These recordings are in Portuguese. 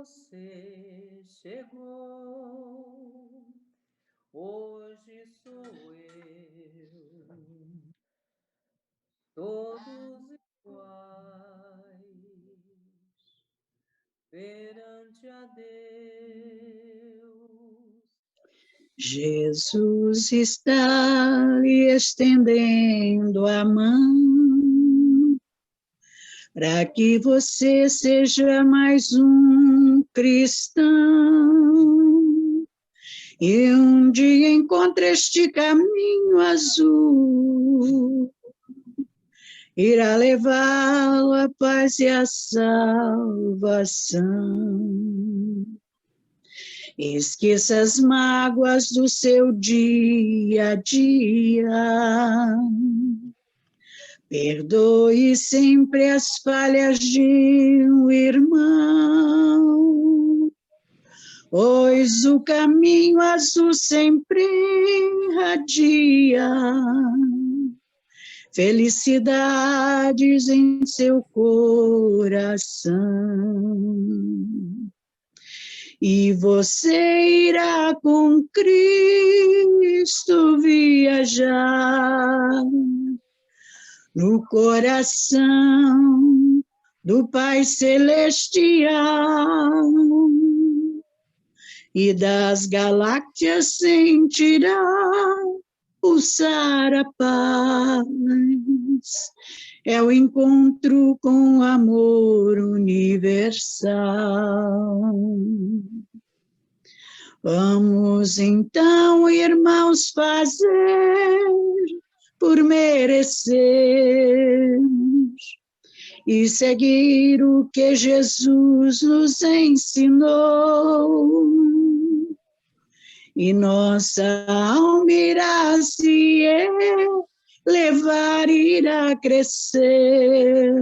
você chegou, hoje sou eu, todos iguais, perante a Deus. Jesus está lhe estendendo a mão para que você seja mais um cristão e um dia encontre este caminho azul, irá levá-lo à paz e à salvação. Esqueça as mágoas do seu dia a dia, perdoe sempre as falhas de um irmão, pois o caminho azul sempre irradia felicidades em seu coração. E você irá com Cristo viajar no coração do Pai Celestial, e das galáxias sentirá pulsar a paz. É o encontro com o amor universal. Vamos então, irmãos, fazer por merecer e seguir o que Jesus nos ensinou. E nossa alma irá se elevar, irá crescer,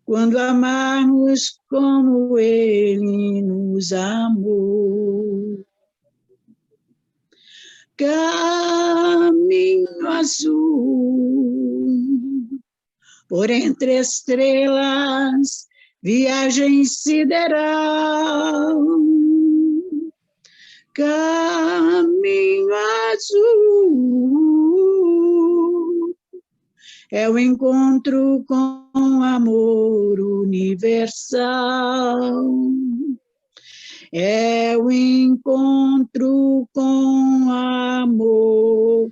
quando amarmos como Ele nos amou. Caminho azul, por entre estrelas, viagem sideral. Caminho azul, é o encontro com o amor universal. É o encontro com o amor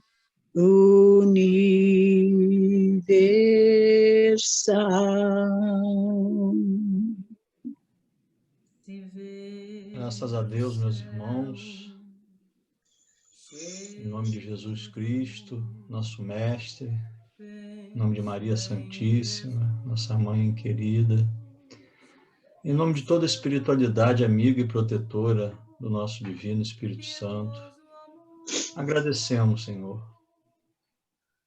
universal. Graças a Deus, meus irmãos, em nome de Jesus Cristo, nosso Mestre, em nome de Maria Santíssima, nossa Mãe querida, em nome de toda a espiritualidade amiga e protetora do nosso Divino Espírito Santo, agradecemos, Senhor,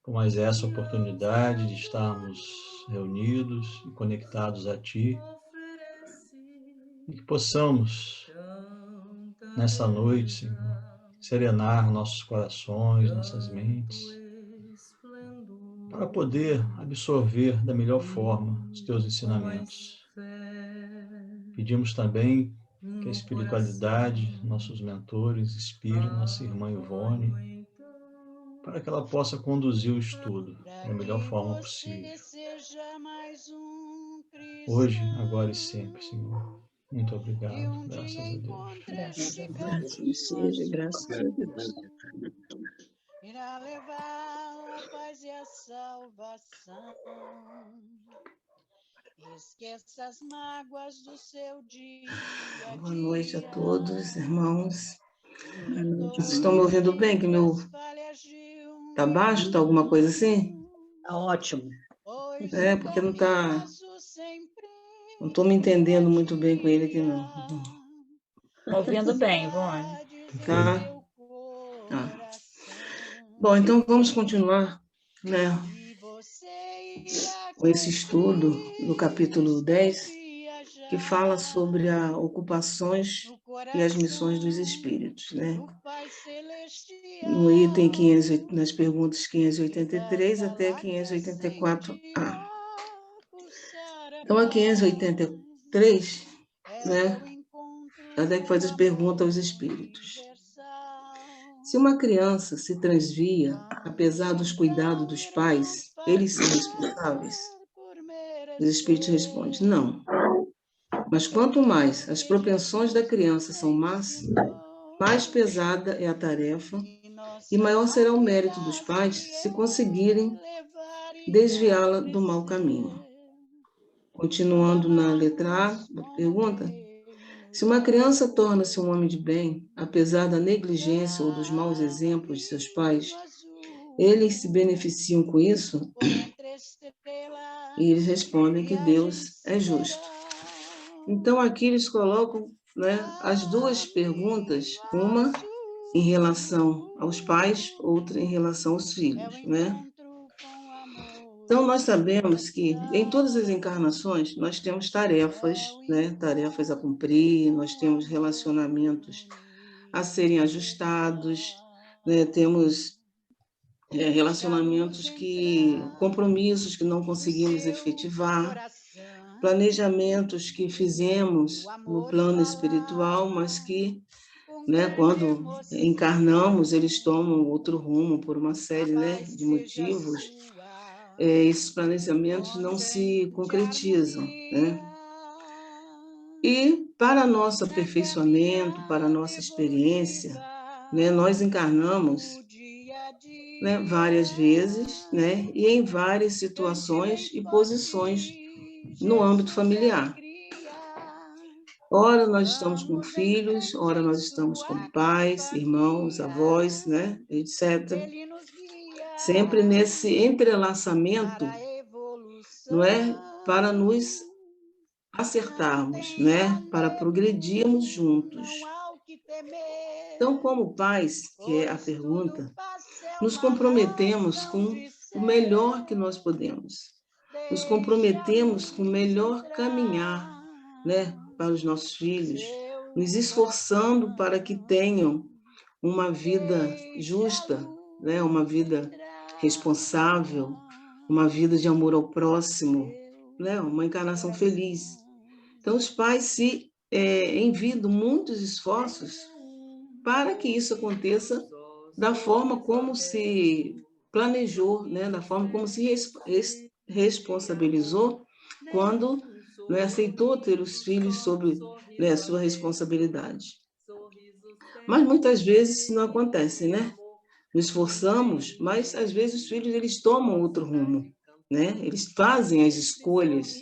por mais essa oportunidade de estarmos reunidos e conectados a Ti, e que possamos, nessa noite, Senhor, serenar nossos corações, nossas mentes, para poder absorver da melhor forma os Teus ensinamentos. Pedimos também que a espiritualidade, nossos mentores, inspire nossa irmã Ivone, para que ela possa conduzir o estudo da melhor forma possível. Hoje, agora e sempre, Senhor. Muito obrigado, graças a Deus. Graças seja, graças a Deus. Irá levar a paz e a salvação. Esqueça as mágoas do seu dia. Boa noite a todos, irmãos. Vocês estão me ouvindo bem? Que meu tá baixo? Tá alguma coisa assim? Tá ótimo. É, porque não tá. Não estou me entendendo muito bem com ele aqui, não. Ouvindo bem, Ivone. Tá? Tá. Bom, então vamos continuar, né, com esse estudo do capítulo 10, que fala sobre as ocupações e as missões dos espíritos, né? No item 500, nas perguntas 583 até 584A. Então, a 583 né? Até que faz as perguntas aos espíritos. Se uma criança se transvia, apesar dos cuidados dos pais, eles são responsáveis? Os espíritos respondem, não. Mas quanto mais as propensões da criança são más, mais pesada é a tarefa e maior será o mérito dos pais se conseguirem desviá-la do mau caminho. Continuando na letra A da pergunta, se uma criança torna-se um homem de bem, apesar da negligência ou dos maus exemplos de seus pais, eles se beneficiam com isso? E eles respondem que Deus é justo. Então, aqui eles colocam, né, as duas perguntas, uma em relação aos pais, outra em relação aos filhos, né? Então, nós sabemos que em todas as encarnações nós temos tarefas, né? Tarefas a cumprir, nós temos relacionamentos a serem ajustados, né? Temos relacionamentos compromissos que não conseguimos efetivar, planejamentos que fizemos no plano espiritual, mas que, né, quando encarnamos, eles tomam outro rumo por uma série, né, de motivos. Esses planejamentos não se concretizam, né? E para nosso aperfeiçoamento, para nossa experiência, né, nós encarnamos, né, várias vezes, né, e em várias situações e posições no âmbito familiar. Ora nós estamos com filhos, ora nós estamos com pais, irmãos, avós, né, etc. Sempre nesse entrelaçamento, não é, para nos acertarmos, né, para progredirmos juntos. Então, como pais, que é a pergunta, nos comprometemos com o melhor que nós podemos. Nos comprometemos com o melhor caminhar, né, para os nossos filhos, nos esforçando para que tenham uma vida justa, né, uma vida responsável, uma vida de amor ao próximo, né, uma encarnação feliz. Então, os pais se envidam muitos esforços para que isso aconteça da forma como se planejou, né, da forma como se responsabilizou quando, né, aceitou ter os filhos sob, né, a sua responsabilidade. Mas muitas vezes isso não acontece, né? Nos esforçamos, mas às vezes os filhos eles tomam outro rumo, né? Eles fazem as escolhas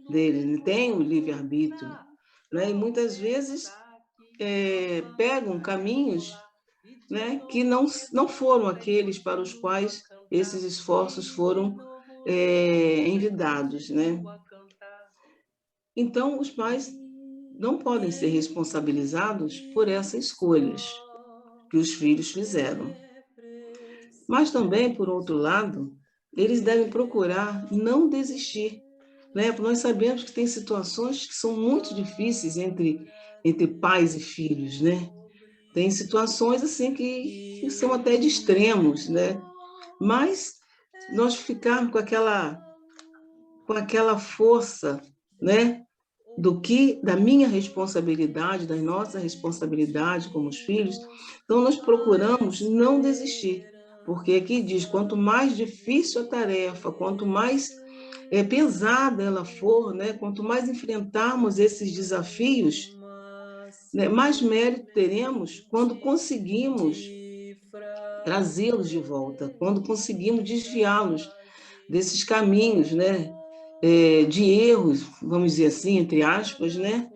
deles, têm o livre-arbítrio, né? E muitas vezes pegam caminhos, né, que não foram aqueles para os quais esses esforços foram envidados, né? Então, os pais não podem ser responsabilizados por essas escolhas que os filhos fizeram. Mas também, por outro lado, eles devem procurar não desistir, né? Porque nós sabemos que tem situações que são muito difíceis entre pais e filhos, né? Tem situações assim que são até de extremos, né? Mas nós ficarmos com aquela força, né? Da minha responsabilidade, da nossa responsabilidade como os filhos, então nós procuramos não desistir, porque aqui diz, quanto mais difícil a tarefa, quanto mais pesada ela for, né? Quanto mais enfrentarmos esses desafios, né, mais mérito teremos quando conseguimos trazê-los de volta, quando conseguimos desviá-los desses caminhos, né, de erros, vamos dizer assim, entre aspas, né,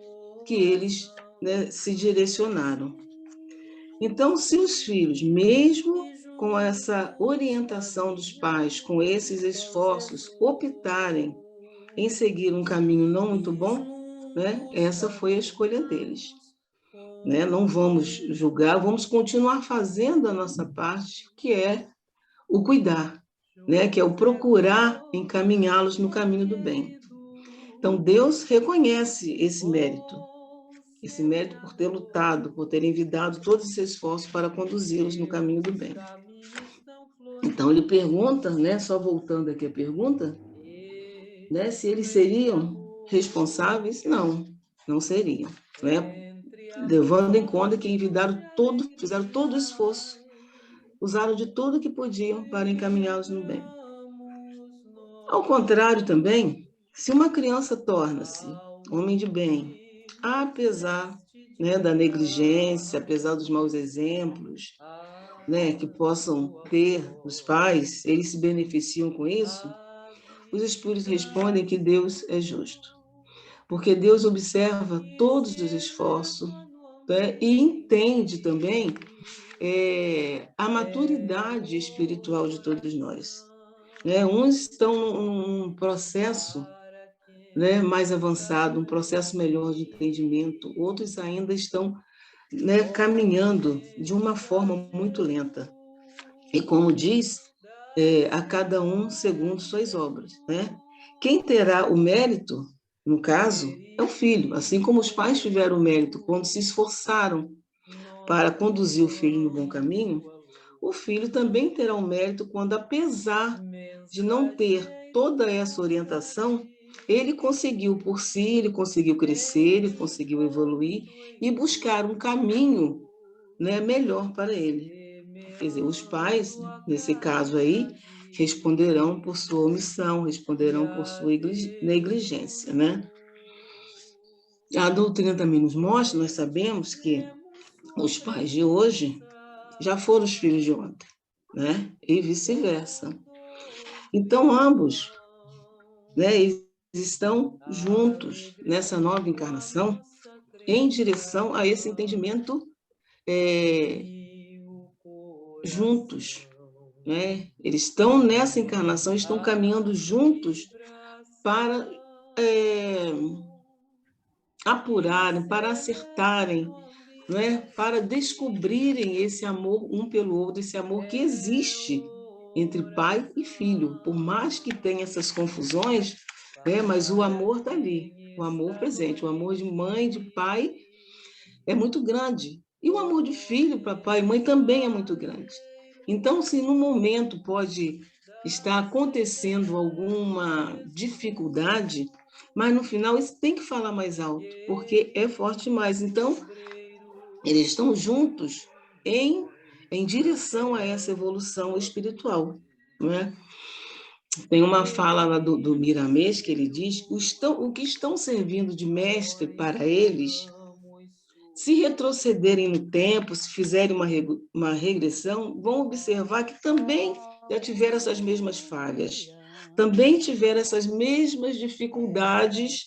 que eles, né, se direcionaram. Então, se os filhos, mesmo com essa orientação dos pais, com esses esforços, optarem em seguir um caminho não muito bom, né, essa foi a escolha deles. Né? Não vamos julgar, vamos continuar fazendo a nossa parte, que é o cuidar, né? Que é o procurar encaminhá-los no caminho do bem. Então, Deus reconhece esse mérito por ter lutado, por ter envidado todo esse esforço para conduzi-los no caminho do bem. Então, ele pergunta, né? Só voltando aqui a pergunta, né? Se eles seriam responsáveis? Não. não seriam, né? Levando em conta que fizeram todo o esforço, usaram de tudo que podiam para encaminhá-los no bem. Ao contrário também, se uma criança torna-se homem de bem, apesar, né, da negligência, apesar dos maus exemplos, né, que possam ter os pais, eles se beneficiam com isso, os espíritos respondem que Deus é justo. Porque Deus observa todos os esforços, né, e entende também a maturidade espiritual de todos nós. Né? Uns estão num processo, né, mais avançado, um processo melhor de entendimento, outros ainda estão, né, caminhando de uma forma muito lenta. E como diz, a cada um segundo suas obras. Né? Quem terá o mérito, no caso, é o filho, assim como os pais tiveram o mérito quando se esforçaram para conduzir o filho no bom caminho, o filho também terá o mérito quando, apesar de não ter toda essa orientação, ele conseguiu por si, ele conseguiu crescer, ele conseguiu evoluir e buscar um caminho, né, melhor para ele. Quer dizer, os pais, nesse caso aí, responderão por sua omissão, responderão por sua negligência, né? A doutrina também nos mostra, nós sabemos que os pais de hoje já foram os filhos de ontem, né? E vice-versa. Então, ambos, né, eles estão juntos nessa nova encarnação em direção a esse entendimento juntos, né? Eles estão nessa encarnação, estão caminhando juntos para apurarem, para acertarem, né? Para descobrirem esse amor um pelo outro, esse amor que existe entre pai e filho, por mais que tenha essas confusões, né? Mas o amor está ali, o amor presente, o amor de mãe, de pai é muito grande. E o amor de filho para pai e mãe também é muito grande. Então, se no momento pode estar acontecendo alguma dificuldade, mas no final eles têm que falar mais alto, porque é forte demais. Então, eles estão juntos em direção a essa evolução espiritual, não é? Tem uma fala lá do Miramês que ele diz: o que estão servindo de mestre para eles, se retrocederem no tempo, se fizerem uma regressão, vão observar que também já tiveram essas mesmas falhas, também tiveram essas mesmas dificuldades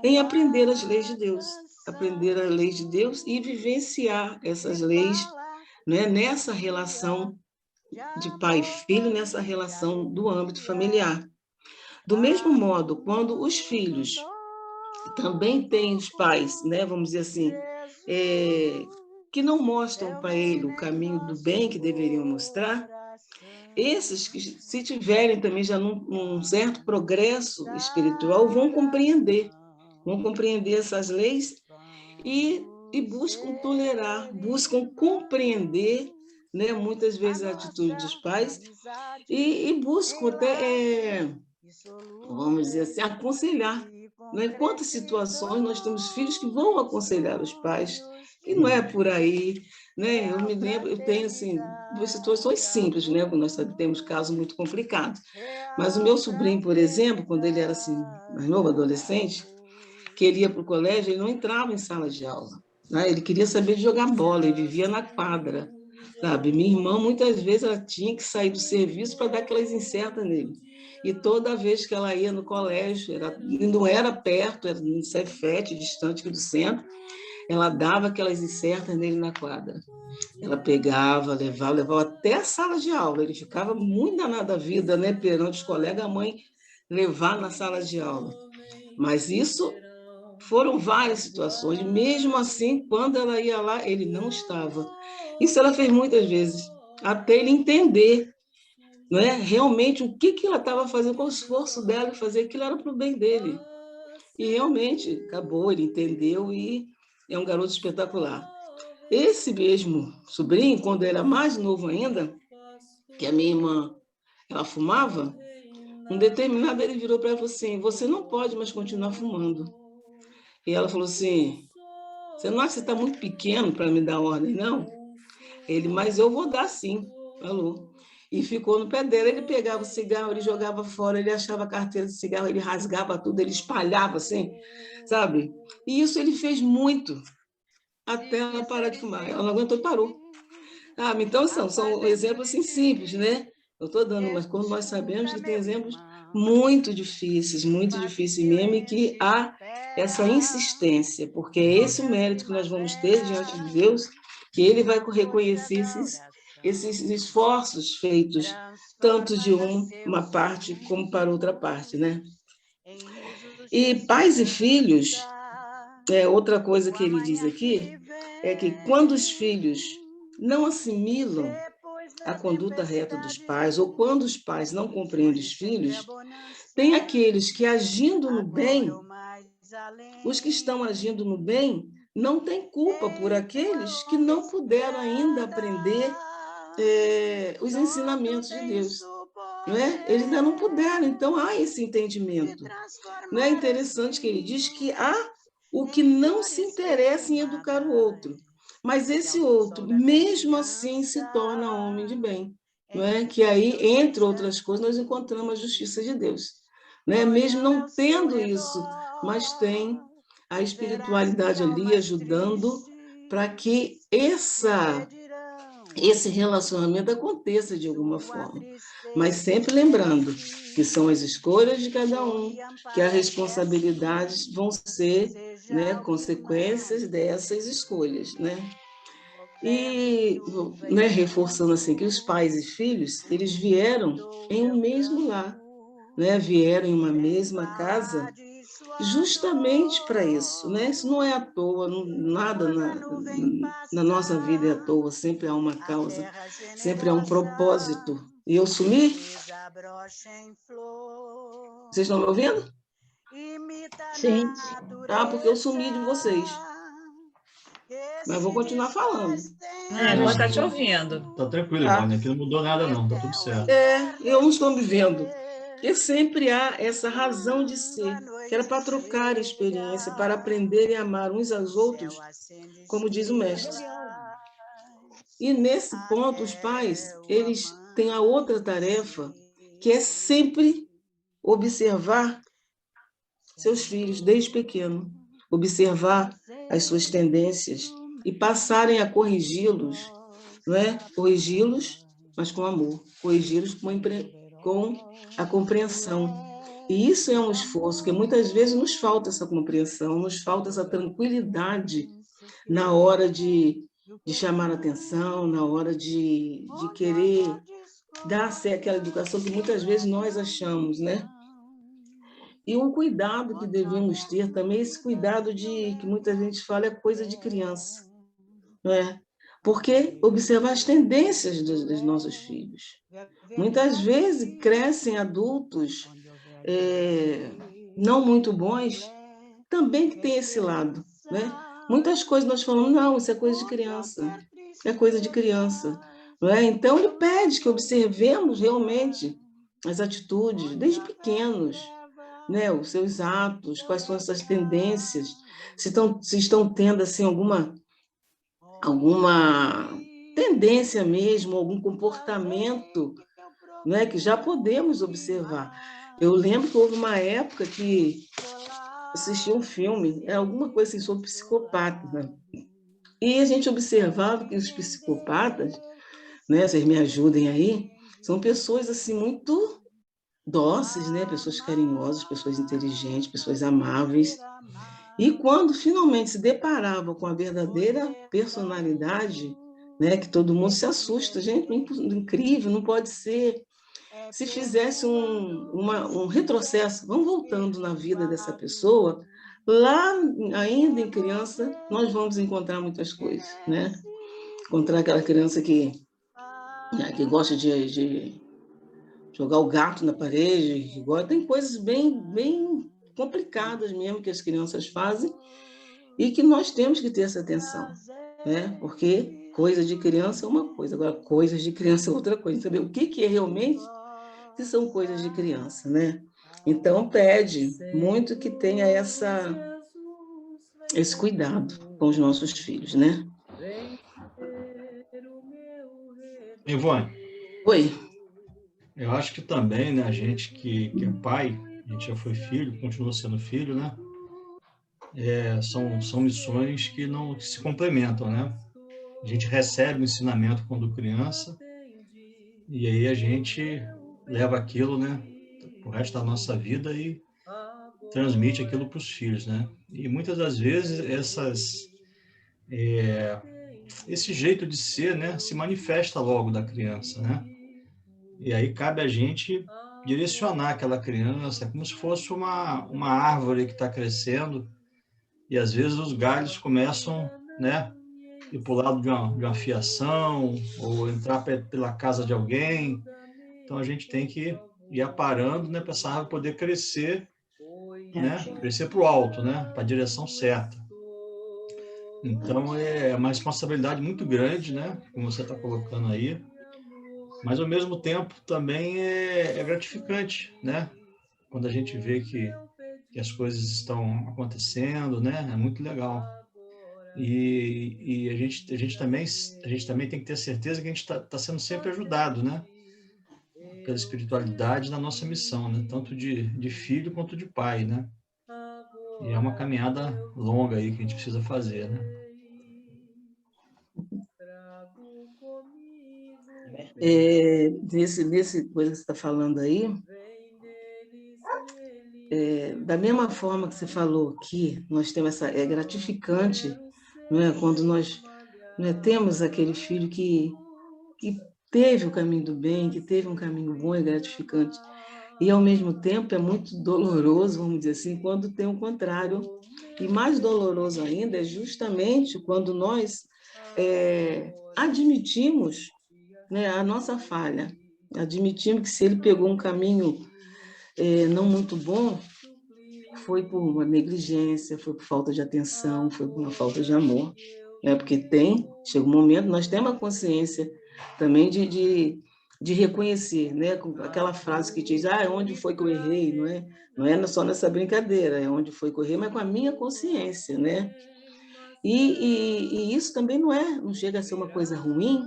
em aprender as leis de Deus, aprender as leis de Deus e vivenciar essas leis, né, nessa relação de pai e filho, nessa relação do âmbito familiar. Do mesmo modo, quando os filhos também têm os pais, né, vamos dizer assim, que não mostram para ele o caminho do bem que deveriam mostrar, esses que, se tiverem também já num certo progresso espiritual, vão compreender essas leis e buscam tolerar, buscam compreender, né, muitas vezes a atitude dos pais e buscam até, vamos dizer assim, aconselhar. Em quantas situações nós temos filhos que vão aconselhar os pais, e não é por aí, né? Eu me lembro, eu tenho assim, duas situações simples, né? Porque nós temos casos muito complicados. Mas o meu sobrinho, por exemplo, quando ele era assim, mais novo, adolescente, que ele ia para o colégio, ele não entrava em sala de aula, né? Ele queria saber de jogar bola, ele vivia na quadra, sabe? Minha irmã, muitas vezes, ela tinha que sair do serviço para dar aquelas incertas nele. E toda vez que ela ia no colégio, não era perto, era no Cefete, distante aqui do centro, ela dava aquelas incertas nele na quadra. Ela pegava, levava até a sala de aula. Ele ficava muito danado da vida, né, perante os colegas, a mãe levar na sala de aula. Mas isso foram várias situações. Mesmo assim, quando ela ia lá, ele não estava. Isso ela fez muitas vezes, até ele entender, não é, realmente o que ela estava fazendo, qual o esforço dela de fazer aquilo era para o bem dele. E realmente acabou, ele entendeu e é um garoto espetacular. Esse mesmo sobrinho, quando era mais novo ainda, que a minha irmã, ela fumava, um determinado ele virou para ela e falou assim: você não pode mais continuar fumando. E ela falou assim, você não acha que você está muito pequeno para me dar ordem, não? Ele, mas eu vou dar sim, falou. E ficou no pé dela, ele pegava o cigarro, ele jogava fora, ele achava a carteira de cigarro, ele rasgava tudo, ele espalhava assim, sabe? E isso ele fez muito, até ela parar de fumar. Ela não aguentou e parou. Então são exemplos assim simples, né? Eu estou dando, mas quando nós sabemos que tem exemplos muito difíceis mesmo, e que há essa insistência, porque é esse o mérito que nós vamos ter diante de Deus, que Ele vai reconhecer esses esforços feitos, tanto de uma parte como para outra parte, né? E pais e filhos, outra coisa que ele diz aqui, é que quando os filhos não assimilam a conduta reta dos pais, ou quando os pais não compreendem os filhos, tem aqueles que agindo no bem, os que estão agindo no bem, não têm culpa por aqueles que não puderam ainda aprender os ensinamentos de Deus. Não é? Eles ainda não puderam, então há esse entendimento. Não é interessante que ele diz que há o que não se interessa em educar o outro, mas esse outro, mesmo assim, se torna homem de bem. Não é? Que aí, entre outras coisas, nós encontramos a justiça de Deus. Não é? Mesmo não tendo isso, mas tem a espiritualidade ali ajudando para que esse relacionamento aconteça de alguma forma. Mas sempre lembrando que são as escolhas de cada um, que as responsabilidades vão ser, né, consequências dessas escolhas, né? E, né, reforçando assim, que os pais e filhos, eles vieram em um mesmo lar, né? Vieram em uma mesma casa, justamente para isso, né? Isso não é à toa, nada na nossa vida é à toa, sempre há uma causa, sempre há um propósito. E eu sumi? Vocês estão me ouvindo? Sim. Porque eu sumi de vocês. Mas vou continuar falando. Vou estar te ouvindo. Tá tranquilo, Ivone, aqui não mudou nada não, tá tudo certo. Eu não estou me vendo. E sempre há essa razão de ser, que era para trocar experiência, para aprender e amar uns aos outros, como diz o mestre. E nesse ponto, os pais, eles têm a outra tarefa, que é sempre observar seus filhos desde pequeno, observar as suas tendências e passarem a corrigi-los, não é? Corrigi-los, mas com amor, corrigi-los com a compreensão. E isso é um esforço, que muitas vezes nos falta essa compreensão, nos falta essa tranquilidade na hora de chamar a atenção, na hora de querer dar aquela educação que muitas vezes nós achamos, né? E um cuidado que devemos ter também, esse cuidado que muita gente fala é coisa de criança, não é? Porque observar as tendências dos nossos filhos. Muitas vezes crescem adultos não muito bons, também que tem esse lado, né? Muitas coisas nós falamos, não, isso é coisa de criança, é coisa de criança, não é? Então ele pede que observemos realmente as atitudes desde pequenos, né? Os seus atos, quais são essas tendências, se estão tendo assim alguma tendência mesmo, algum comportamento, né, que já podemos observar. Eu lembro que houve uma época que assisti um filme, alguma coisa assim sobre psicopatas, né? E a gente observava que os psicopatas, né, vocês me ajudem aí, são pessoas assim muito dóceis, né, pessoas carinhosas, pessoas inteligentes, pessoas amáveis. E quando finalmente se deparavam com a verdadeira personalidade, né, que todo mundo se assusta, gente, incrível, não pode ser. Se fizesse um retrocesso, vamos voltando na vida dessa pessoa, lá ainda em criança, nós vamos encontrar muitas coisas, né? Encontrar aquela criança que gosta de jogar o gato na parede, tem coisas bem complicadas mesmo que as crianças fazem e que nós temos que ter essa atenção, né? Porque coisa de criança é uma coisa, agora coisas de criança é outra coisa. Saber o que é realmente que são coisas de criança, né? Então pede muito que tenha esse cuidado com os nossos filhos, né? Ivone, Oi. eu acho que também, né, a gente que é pai, a gente já foi filho, continua sendo filho, né? São missões que não que se complementam, né? A gente recebe o ensinamento quando criança e aí a gente leva aquilo, né, o resto da nossa vida e transmite aquilo para os filhos, né? E muitas das vezes esse jeito de ser, né, se manifesta logo da criança, né? E aí cabe a gente direcionar aquela criança como se fosse uma árvore que está crescendo e às vezes os galhos começam, né, ir para o lado de uma fiação ou entrar pela casa de alguém. Então a gente tem que ir aparando, né, para essa árvore poder crescer, né, crescer para o alto, né, para a direção certa. Então é uma responsabilidade muito grande, né, como você está colocando aí, mas ao mesmo tempo também é gratificante, né, quando a gente vê que as coisas estão acontecendo, né, é muito legal. E a gente também tem que ter certeza que a gente está sendo sempre ajudado, né, pela espiritualidade na nossa missão, né, tanto de filho quanto de pai, né. E é uma caminhada longa aí que a gente precisa fazer, né. Nesse coisa que você está falando aí, da mesma forma que você falou que nós temos é gratificante, não é, quando nós, né, temos aquele filho que teve o caminho do bem, que teve um caminho bom e gratificante, e ao mesmo tempo é muito doloroso, vamos dizer assim, quando tem o contrário, e mais doloroso ainda é justamente quando nós admitimos, né, a nossa falha, admitimos que se ele pegou um caminho não muito bom, foi por uma negligência, foi por falta de atenção, foi por uma falta de amor, né? Porque chega um momento, nós temos a consciência também de reconhecer, né? Aquela frase que diz, onde foi que eu errei, não é só nessa brincadeira, é onde foi que eu errei, mas com a minha consciência, né? E isso também não chega a ser uma coisa ruim,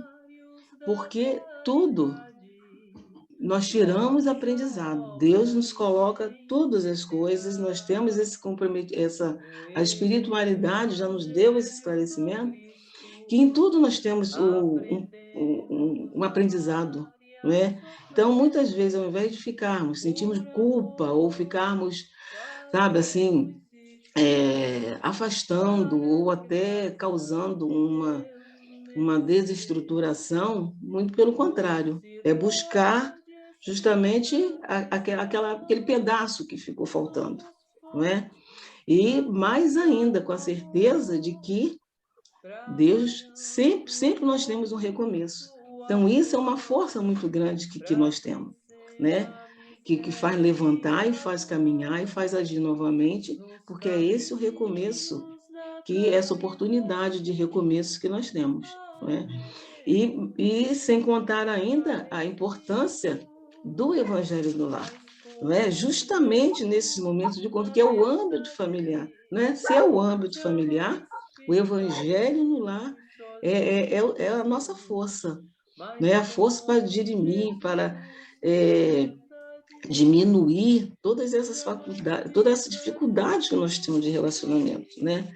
porque tudo nós tiramos aprendizado. Deus nos coloca todas as coisas, nós temos esse comprometimento, a espiritualidade já nos deu esse esclarecimento, que em tudo nós temos um aprendizado, não é? Então, muitas vezes, ao invés de sentirmos culpa ou ficarmos, sabe, assim, afastando ou até causando uma desestruturação, muito pelo contrário, é buscar justamente aquele pedaço que ficou faltando, não é? E mais ainda com a certeza de que Deus sempre nós temos um recomeço. Então isso é uma força muito grande que nós temos, né? Que faz levantar e faz caminhar e faz agir novamente, porque é esse o recomeço, que essa oportunidade de recomeço que nós temos, não é? E sem contar ainda a importância do Evangelho no lar, não é? Justamente nesses momentos de conta, que é o âmbito familiar, não é? Se é o âmbito familiar, o Evangelho no lar é a nossa força, não é? A força para dirimir, para diminuir todas essas faculdades, toda essa dificuldade que nós temos de relacionamento, né?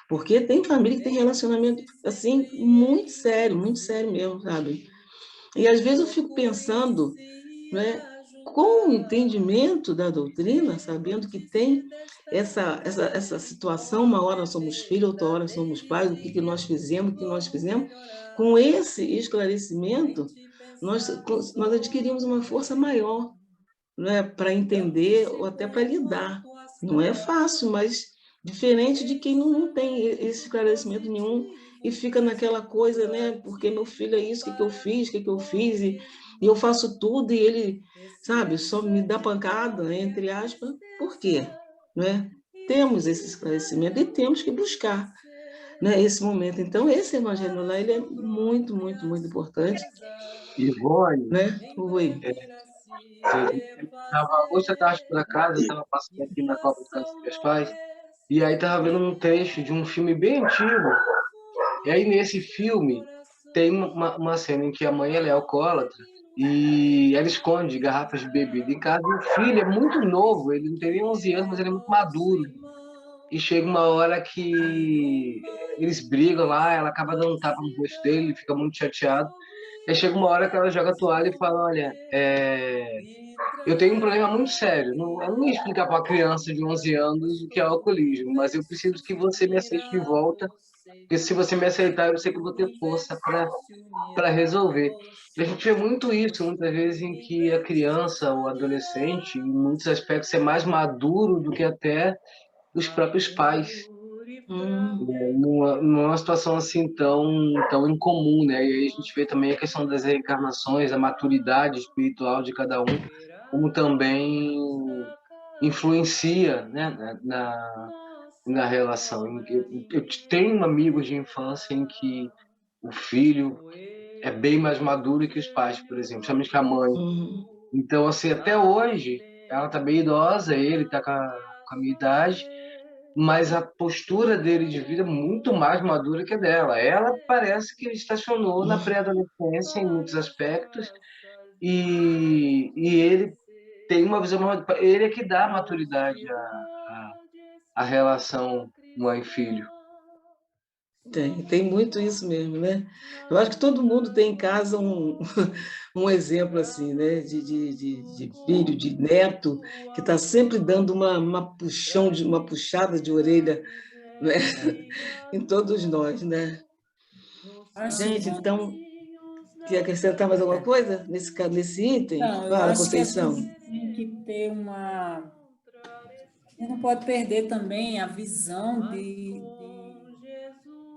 Porque tem família que tem relacionamento, assim, muito sério mesmo, sabe? E às vezes eu fico pensando, né, com o entendimento da doutrina, sabendo que tem essa situação, uma hora somos filhos, outra hora somos pais, o que nós fizemos, com esse esclarecimento, nós adquirimos uma força maior, né, para entender ou até para lidar. Não é fácil, mas diferente de quem não tem esse esclarecimento nenhum e fica naquela coisa, né? Porque meu filho é isso, o que eu fiz, e eu faço tudo e ele, sabe, só me dá pancada, entre aspas. Por quê? Né? Temos esse esclarecimento e temos que buscar, né, esse momento. Então, esse evangelho lá, ele é muito, muito, muito importante. Ivone, né? Oi. Estava hoje à tarde por acaso, eu estava passando aqui na Copa do Canto dos Meus Pais, E aí tava vendo um trecho de um filme bem antigo. E aí nesse filme tem uma cena em que a mãe ela é alcoólatra e ela esconde garrafas de bebida em casa. E o filho é muito novo, ele não tem nem 11 anos, mas ele é muito maduro. E chega uma hora que eles brigam lá, ela acaba dando um tapa no rosto dele, ele fica muito chateado. Aí chega uma hora que ela joga a toalha e fala, olha, eu tenho um problema muito sério. Eu não ia explicar para uma criança de 11 anos o que é alcoolismo, mas eu preciso que você me aceite de volta, porque se você me aceitar, eu sei que eu vou ter força para resolver. E a gente vê muito isso, muitas vezes, em que a criança ou adolescente, em muitos aspectos, é mais maduro do que até os próprios pais. Numa situação assim tão incomum, né? E aí a gente vê também a questão das reencarnações, a maturidade espiritual de cada um, como também influencia, né, na relação. Eu tenho amigos de infância em que o filho é bem mais maduro que os pais, por exemplo, principalmente que a mãe. Então, assim, até hoje, ela está bem idosa, ele está com a minha idade, mas a postura dele de vida é muito mais madura que a dela. Ela parece que estacionou na pré-adolescência em muitos aspectos e ele tem uma visão mais... Ele é que dá maturidade à relação mãe-filho. Tem muito isso mesmo, né? Eu acho que todo mundo tem em casa um exemplo assim, né? De filho, de neto, que está sempre dando uma puxada de orelha, né? Em todos nós, né? Gente, então, quer acrescentar mais alguma coisa nesse item? Não, eu Fala, acho que a Conceição. gente tem que ter e não pode perder também a visão de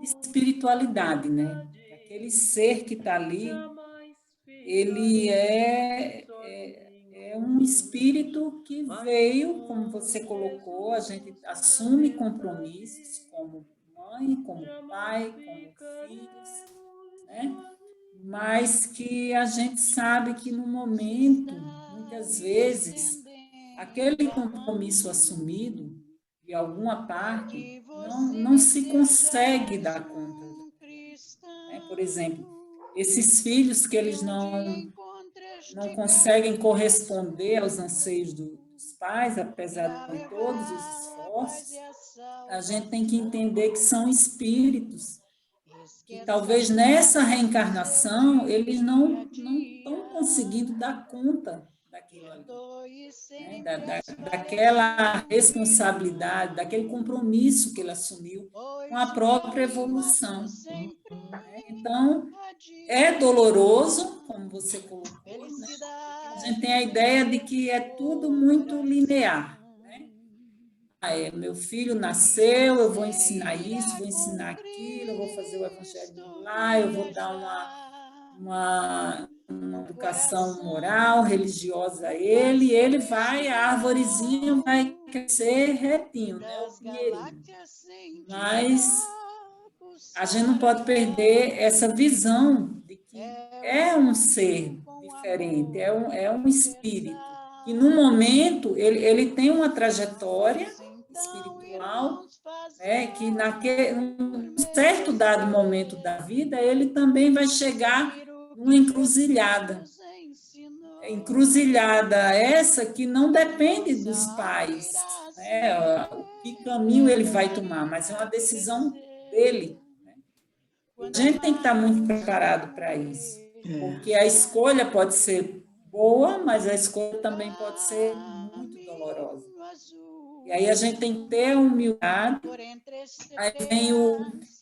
espiritualidade, né? Aquele ser que está ali, ele é um espírito que veio, como você colocou, a gente assume compromissos como mãe, como pai, como filhos, né? Mas que a gente sabe que no momento, muitas vezes, aquele compromisso assumido, de alguma parte, não se consegue dar conta. Né? Por exemplo, esses filhos que eles não conseguem corresponder aos anseios dos pais, apesar de todos os esforços, a gente tem que entender que são espíritos, que talvez nessa reencarnação eles não estão conseguindo dar conta daquilo ali, né? Daquela responsabilidade, daquele compromisso que ele assumiu com a própria evolução. Né? Então, é doloroso, como você colocou, né? A gente tem a ideia de que é tudo muito linear. Meu filho nasceu, eu vou ensinar isso, vou ensinar aquilo, eu vou fazer o evangelho lá, eu vou dar uma educação moral, religiosa a ele, e ele vai, a arvorezinha vai crescer retinho, né, o pinheirinho. Mas a gente não pode perder essa visão de que é um ser diferente, é um espírito, que no momento ele tem uma trajetória espiritual, né, que num certo dado momento da vida, ele também vai chegar numa encruzilhada. Encruzilhada essa que não depende dos pais, né, que caminho ele vai tomar, mas é uma decisão dele. Né? A gente tem que estar muito preparado para isso, porque a escolha pode ser boa, mas a escolha também pode ser muito dolorosa. E aí a gente tem que ter humildade. Aí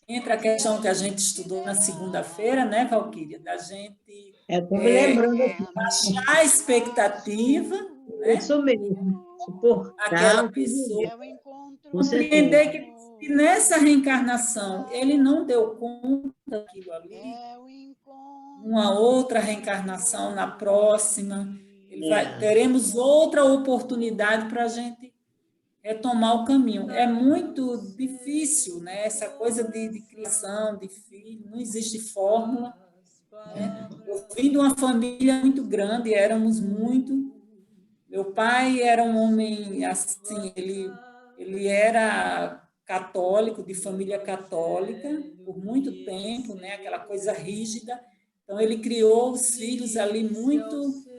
entra a questão que a gente estudou na segunda-feira, né, Valquíria? Da gente baixar a expectativa. Né? Isso mesmo. Suportar aquela pessoa. Compreender que nessa reencarnação ele não deu conta daquilo ali. Uma outra reencarnação na próxima. Teremos outra oportunidade para a gente retomar o caminho. É muito difícil, né? Essa coisa de criação, de filho, não existe fórmula. Né? Eu vim de uma família muito grande, éramos muito. Meu pai era um homem assim, ele Ele era católico, de família católica, por muito tempo, né? Aquela coisa rígida. Então, ele criou os filhos ali muito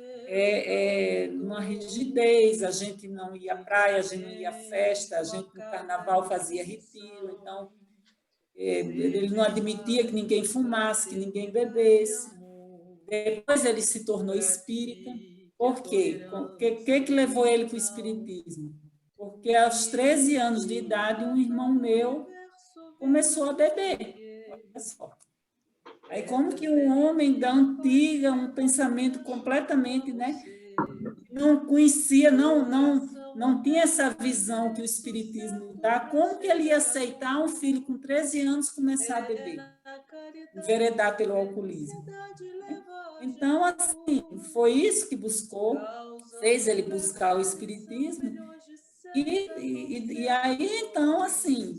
numa rigidez. A gente não ia à praia, a gente não ia à festa, a gente no carnaval fazia retiro. Então, ele não admitia que ninguém fumasse, que ninguém bebesse. Depois ele se tornou espírita. Por quê? O que levou ele para o espiritismo? Porque aos 13 anos de idade, um irmão meu começou a beber. Olha só. Aí como que um homem da antiga, um pensamento completamente, né, não conhecia, não tinha essa visão que o espiritismo dá, como que ele ia aceitar um filho com 13 anos começar a beber, enveredar pelo alcoolismo? Então, assim, foi isso que fez ele buscar o espiritismo, e aí, então, assim,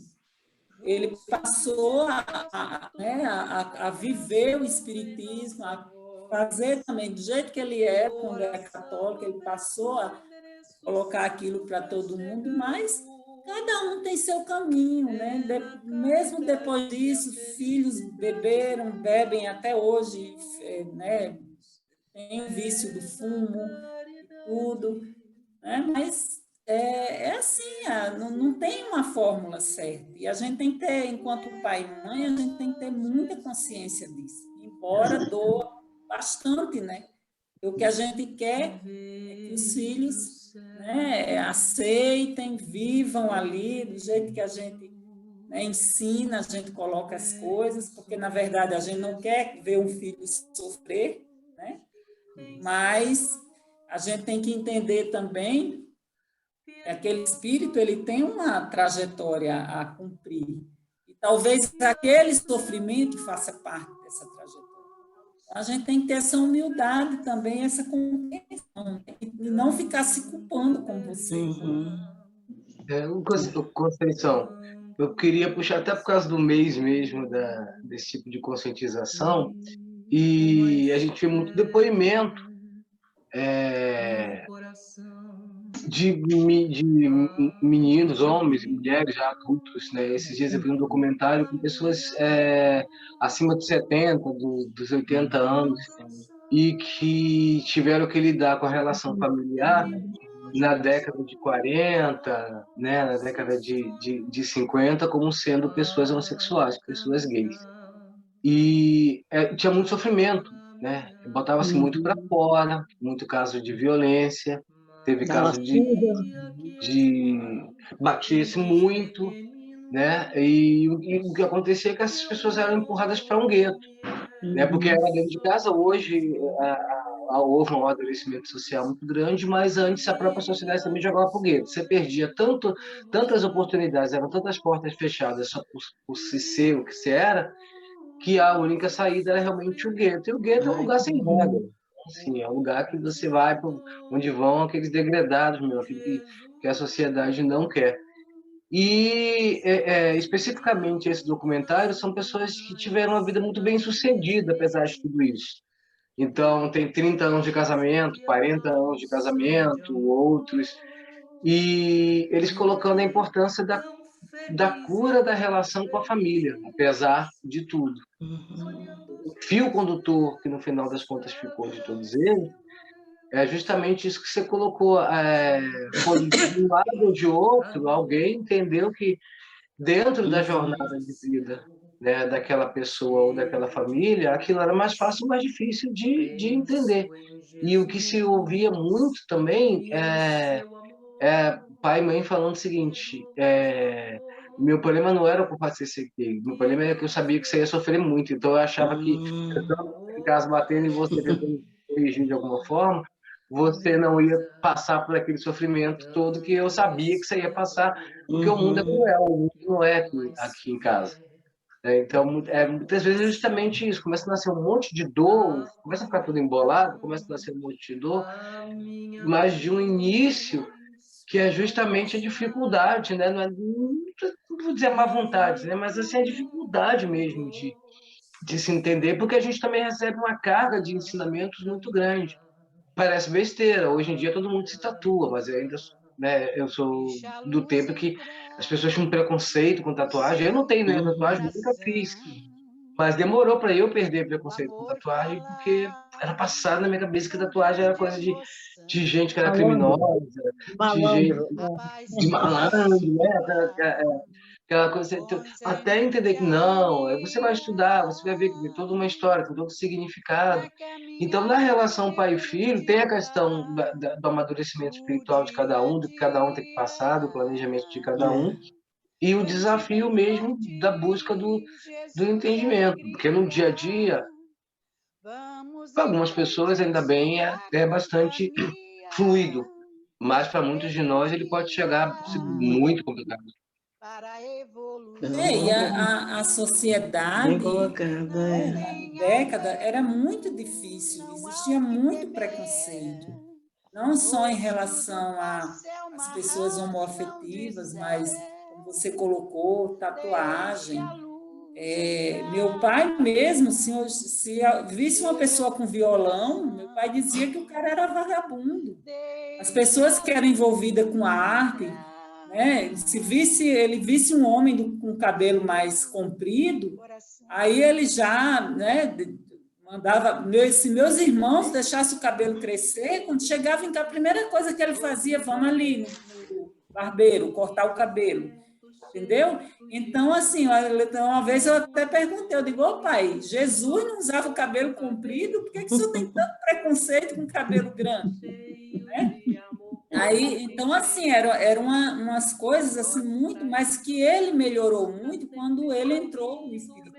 ele passou a viver o espiritismo, a fazer também do jeito que ele era, quando era católico, ele passou a colocar aquilo para todo mundo, mas cada um tem seu caminho, né? Mesmo depois disso, filhos bebem até hoje, né? Tem o vício do fumo, tudo, né? Mas assim, não tem uma fórmula certa. E a gente tem que ter, enquanto pai e mãe, a gente tem que ter muita consciência disso. Embora doa bastante, né? O que a gente quer é que os filhos, né, aceitem, vivam ali do jeito que a gente, né, ensina, a gente coloca as coisas, porque, na verdade, a gente não quer ver um filho sofrer, né? Mas a gente tem que entender também que aquele espírito ele tem uma trajetória a cumprir. E talvez aquele sofrimento faça parte dessa trajetória. A gente tem que ter essa humildade também, essa compreensão, e não ficar se culpando como você. Conceição, eu queria puxar até por causa do mês mesmo desse tipo de conscientização, e a gente vê muito depoimento de meninos, homens, mulheres já adultos, né? Esses dias eu vi um documentário com pessoas acima dos 70, dos 80 anos, e que tiveram que lidar com a relação familiar na década de 40, né? Na década de 50, como sendo pessoas homossexuais, pessoas gays. E tinha muito sofrimento, né? Botava-se muito para fora, muito caso de violência, teve caso de batia-se muito, né? E o que acontecia é que essas pessoas eram empurradas para um gueto, né? Porque era dentro de casa. Hoje houve um amadurecimento social muito grande, mas antes a própria sociedade também jogava para o gueto. Você perdia tantas oportunidades, eram tantas portas fechadas só por se ser o que se era, que a única saída era realmente o gueto. E o gueto é um lugar sem regra. Assim, é um lugar que você vai onde vão aqueles degradados, aquilo que a sociedade não quer. E, especificamente, esse documentário são pessoas que tiveram uma vida muito bem sucedida, apesar de tudo isso. Então, tem 30 anos de casamento, 40 anos de casamento, outros. E eles colocando a importância da cura da relação com a família, apesar de tudo. O fio condutor, que no final das contas ficou de todos eles, é justamente isso que você colocou. Foi de um lado ou de outro, alguém entendeu que dentro da jornada de vida, né, daquela pessoa ou daquela família, aquilo era mais fácil, mais difícil de entender. E o que se ouvia muito também pai e mãe falando o seguinte: meu problema não era o fato de ser gay, meu problema é que eu sabia que você ia sofrer muito, então eu achava que se ficasse batendo em você, tentando corrigir de alguma forma, você não ia passar por aquele sofrimento todo que eu sabia que você ia passar, porque o mundo é cruel, o mundo não é aqui em casa. Então, muitas vezes é justamente isso, começa a nascer um monte de dor, começa a ficar tudo embolado, começa a nascer um monte de dor, mas de um início que é justamente a dificuldade, né? Não vou dizer má vontade, né? Mas assim, a dificuldade mesmo de se entender, porque a gente também recebe uma carga de ensinamentos muito grande. Parece besteira, hoje em dia todo mundo se tatua, mas ainda né? Eu sou do tempo que as pessoas tinham preconceito com tatuagem. Eu não tenho nenhuma tatuagem, nunca fiz. Mas demorou para eu perder preconceito com tatuagem, porque era passado na minha cabeça que tatuagem era coisa de gente que era criminosa, de gente de malandro, né? Aquela coisa, até entender que não, você vai estudar, você vai ver que tem toda uma história, tem todo um significado. Então, na relação pai e filho, tem a questão do amadurecimento espiritual de cada um, do que cada um tem que passar, do planejamento de cada um, e o desafio mesmo da busca do entendimento, porque no dia a dia, para algumas pessoas, ainda bem, é bastante fluido, mas para muitos de nós ele pode chegar a ser muito complicado. E a sociedade, bem colocado, na década, era muito difícil, existia muito preconceito, não só em relação às pessoas homoafetivas, mas, como você colocou, tatuagem. Meu pai mesmo, se visse uma pessoa com violão, meu pai dizia que o cara era vagabundo. As pessoas que eram envolvidas com a arte, né, se ele visse um homem com cabelo mais comprido, aí ele já, né, mandava, se meus irmãos deixassem o cabelo crescer, quando chegava em casa, a primeira coisa que ele fazia, vamos ali no barbeiro, cortar o cabelo. Entendeu? Então, assim, uma vez eu até perguntei, eu digo, ô pai, Jesus não usava o cabelo comprido, por que o senhor tem tanto preconceito com cabelo grande? Né? Aí, então, assim, eram umas coisas assim, muito, mas que ele melhorou muito quando ele entrou no espiritismo.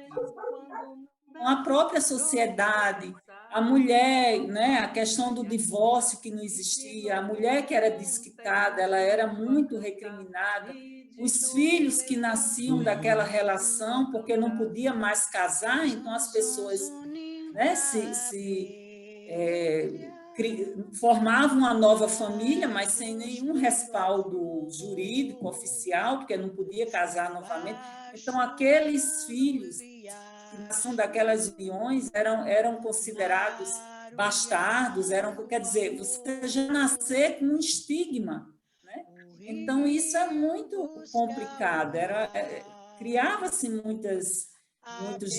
Com a própria sociedade, a mulher, né, a questão do divórcio que não existia, a mulher que era desquitada, ela era muito recriminada, os filhos que nasciam daquela relação, porque não podia mais casar, então as pessoas, né, formavam uma nova família, mas sem nenhum respaldo jurídico oficial, porque não podia casar novamente. Então, aqueles filhos que nasciam daquelas uniões eram considerados bastardos, quer dizer, você já nascer com um estigma. Então, isso é muito complicado. Criava-se muitos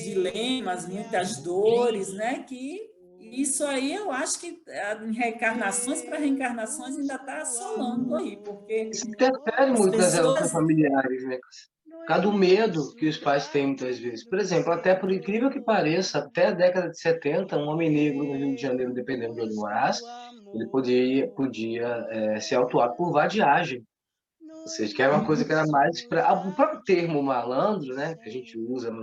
dilemas, muitas dores, né? Que isso aí eu acho que em reencarnações para reencarnações ainda está assolando aí, porque isso interfere muito nas relações familiares, né? Por causa do medo que os pais têm muitas vezes. Por exemplo, até por incrível que pareça, até a década de 70, um homem negro no Rio de Janeiro, dependendo de onde morasse, ele podia ser autuado por vadiagem. Ou seja, que era uma coisa que era mais para o próprio termo malandro, né, que a gente usa,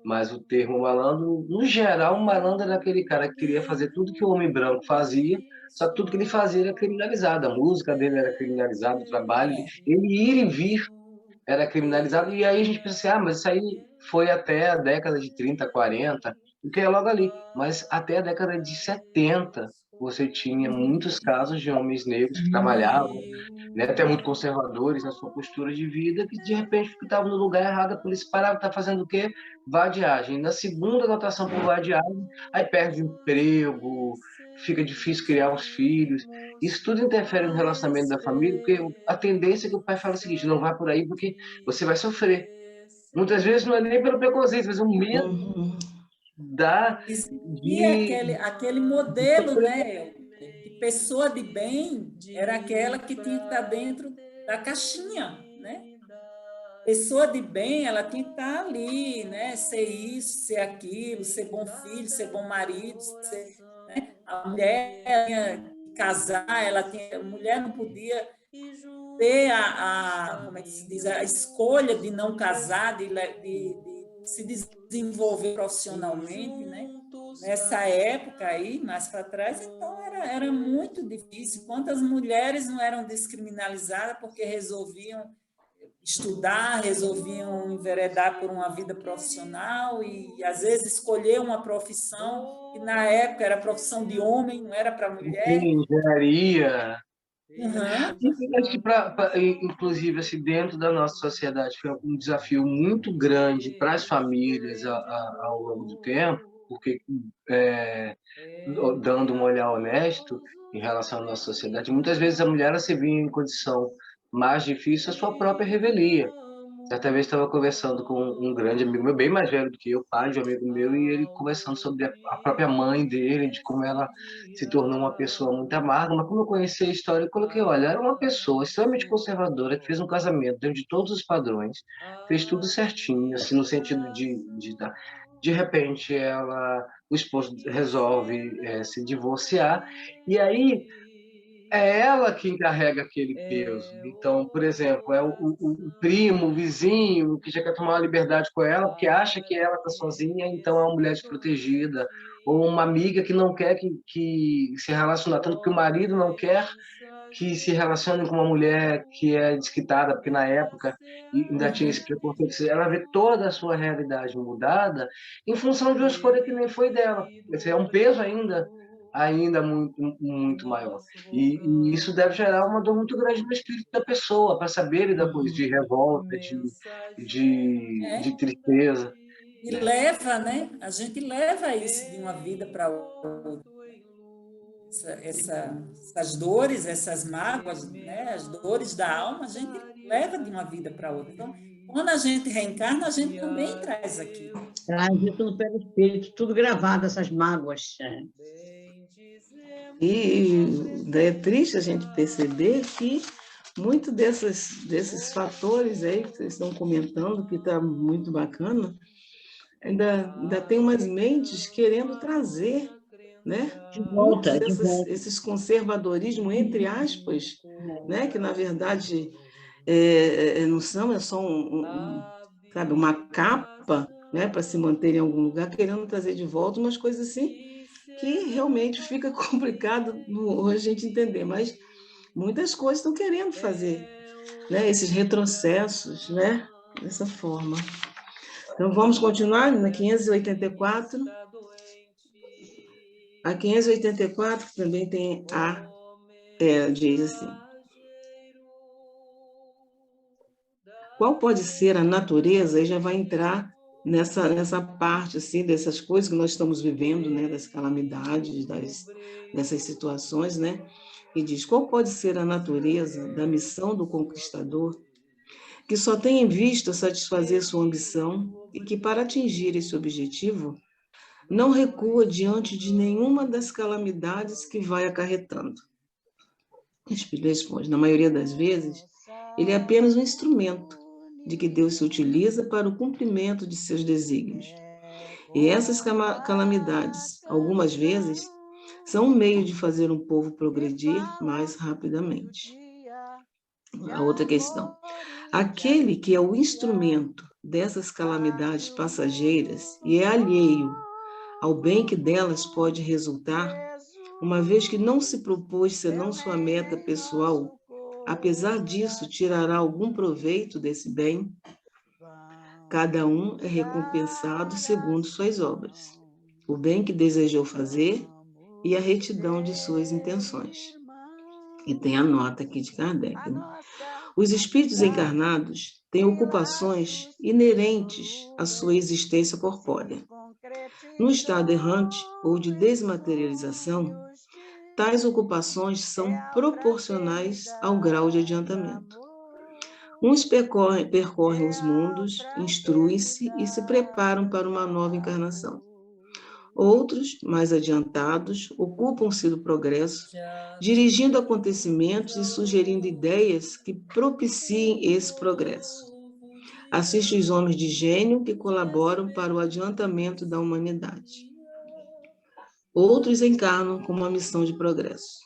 mas o termo malandro, no geral, o malandro era aquele cara que queria fazer tudo que o homem branco fazia, só que tudo que ele fazia era criminalizado. A música dele era criminalizada, o trabalho, ele ir e vir era criminalizado. E aí a gente pensa assim, mas isso aí foi até a década de 30, 40, o que é logo ali. Mas até a década de 70, você tinha muitos casos de homens negros que trabalhavam, né, até muito conservadores na sua postura de vida, que de repente estavam no lugar errado, a polícia parava, está fazendo o quê? Vadiagem. Na segunda anotação por vadiagem, aí perde o emprego, fica difícil criar os filhos. Isso tudo interfere no relacionamento da família, porque a tendência é que o pai fala o seguinte, não vai por aí porque você vai sofrer. Muitas vezes não é nem pelo preconceito, mas um medo aquele modelo, né? De pessoa de bem era aquela que tinha que estar dentro da caixinha, né? Pessoa de bem, ela tinha que estar ali, né? Ser isso, ser aquilo, ser bom filho, ser bom marido, né? A mulher tinha que casar, a mulher não podia ter como é que se diz, a escolha de não casar, de se desenvolver profissionalmente, né? Nessa época aí, mais para trás, então era muito difícil. Quantas mulheres não eram descriminalizadas porque resolviam estudar, resolviam enveredar por uma vida profissional e, às vezes, escolher uma profissão que, na época, era profissão de homem, não era para mulher. Engenharia. Uhum. Acho que, inclusive, assim, dentro da nossa sociedade, foi um desafio muito grande para as famílias ao longo do tempo, porque dando um olhar honesto em relação à nossa sociedade, muitas vezes a mulher ela se vê em condição mais difícil a sua própria revelia. Certa vez estava conversando com um grande amigo meu, bem mais velho do que eu, pai de um amigo meu, e ele conversando sobre a própria mãe dele, de como ela se tornou uma pessoa muito amarga. Mas como eu conheci a história, eu coloquei, olha, era uma pessoa extremamente conservadora, que fez um casamento dentro de todos os padrões, fez tudo certinho, assim, no sentido de repente, o esposo resolve se divorciar, e aí é ela quem carrega aquele peso. Então, por exemplo, é o primo, o vizinho, que já quer tomar uma liberdade com ela, porque acha que ela está sozinha, então é uma mulher desprotegida. Ou uma amiga que não quer que se relacione tanto, porque o marido não quer que se relacione com uma mulher que é desquitada, porque na época ainda tinha esse preconceito. Ela vê toda a sua realidade mudada em função de uma escolha que nem foi dela. Esse é um peso ainda muito maior. E isso deve gerar uma dor muito grande no espírito da pessoa, para saber lidar com isso, de revolta, de tristeza. E leva, né? A gente leva isso de uma vida para outra. Essas dores, essas mágoas, né? As dores da alma, a gente leva de uma vida para outra. Então, quando a gente reencarna, a gente também traz aqui. Traz isso no perispírito, tudo gravado, essas mágoas. E é triste a gente perceber que muito desses fatores aí que vocês estão comentando, que está muito bacana, ainda tem umas mentes querendo trazer, né? De volta. Esses conservadorismo, entre aspas, né? Que, na verdade, não são, é só sabe, uma capa, né? Para se manter em algum lugar, querendo trazer de volta umas coisas assim, que realmente fica complicado a gente entender, mas muitas coisas estão querendo fazer, né? Esses retrocessos, né? Dessa forma. Então, vamos continuar na 584. A 584 também tem diz assim: qual pode ser a natureza? E já vai entrar nessa parte assim, dessas coisas que nós estamos vivendo, né, das calamidades, dessas situações, né? E diz: qual pode ser a natureza da missão do conquistador, que só tem em vista satisfazer sua ambição e que, para atingir esse objetivo, não recua diante de nenhuma das calamidades que vai acarretando? O Espírito responde: na maioria das vezes, ele é apenas um instrumento de que Deus se utiliza para o cumprimento de seus desígnios. E essas calamidades, algumas vezes, são um meio de fazer um povo progredir mais rapidamente. A outra questão: aquele que é o instrumento dessas calamidades passageiras e é alheio ao bem que delas pode resultar, uma vez que não se propôs senão sua meta pessoal, apesar disso, tirará algum proveito desse bem? Cada um é recompensado segundo suas obras, o bem que desejou fazer e a retidão de suas intenções. E tem a nota aqui de Kardec, né? Os espíritos encarnados têm ocupações inerentes à sua existência corpórea. No estado errante ou de desmaterialização, tais ocupações são proporcionais ao grau de adiantamento. Uns percorrem os mundos, instruem-se e se preparam para uma nova encarnação. Outros, mais adiantados, ocupam-se do progresso, dirigindo acontecimentos e sugerindo ideias que propiciem esse progresso. Assiste os homens de gênio que colaboram para o adiantamento da humanidade. Outros encarnam com uma missão de progresso.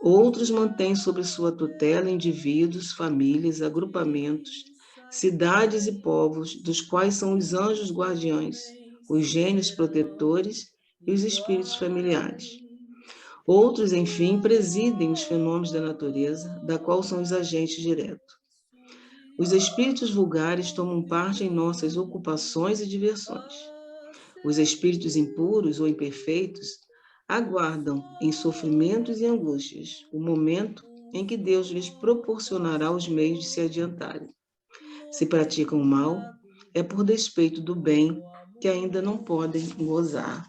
Outros mantêm sob sua tutela indivíduos, famílias, agrupamentos, cidades e povos, dos quais são os anjos guardiães, os gênios protetores e os espíritos familiares. Outros, enfim, presidem os fenômenos da natureza, da qual são os agentes diretos. Os espíritos vulgares tomam parte em nossas ocupações e diversões. Os espíritos impuros ou imperfeitos aguardam em sofrimentos e angústias o momento em que Deus lhes proporcionará os meios de se adiantarem. Se praticam o mal, é por despeito do bem que ainda não podem gozar.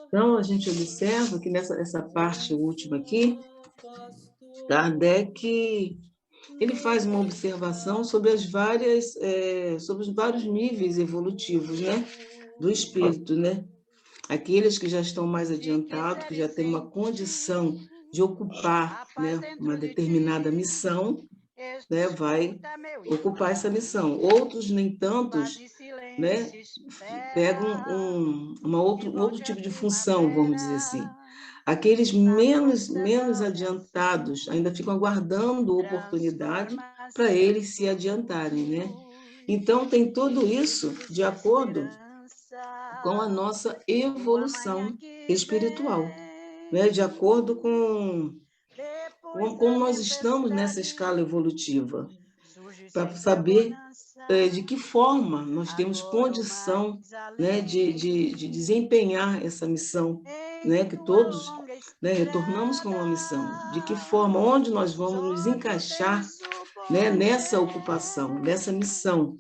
Então, a gente observa que nessa parte última aqui, Kardec ele faz uma observação sobre sobre os vários níveis evolutivos, né, do espírito, né? Aqueles que já estão mais adiantados, que já têm uma condição de ocupar, né, uma determinada missão, né, vai ocupar essa missão. Outros, nem tantos, né, pegam um outro tipo de função, vamos dizer assim. Aqueles menos adiantados ainda ficam aguardando oportunidade para eles se adiantarem, né? Então, tem tudo isso de acordo com a nossa evolução espiritual, né? De acordo com como nós estamos nessa escala evolutiva, para saber de que forma nós temos condição, né, de desempenhar essa missão, né, que todos, né, retornamos com uma missão. De que forma, onde nós vamos nos encaixar, né, nessa ocupação, nessa missão,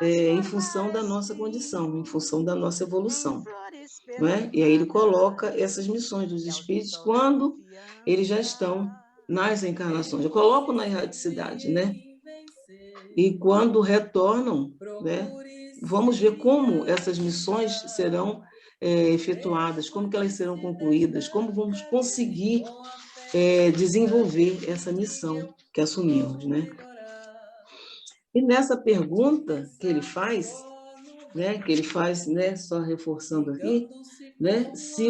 em função da nossa condição, em função da nossa evolução. Né? E aí ele coloca essas missões dos espíritos quando eles já estão nas encarnações. Eu coloco na erraticidade, né? E quando retornam, né, vamos ver como essas missões serão efetuadas, como que elas serão concluídas, como vamos conseguir desenvolver essa missão que assumimos, né? E nessa pergunta que ele faz, né, só reforçando aqui, né, se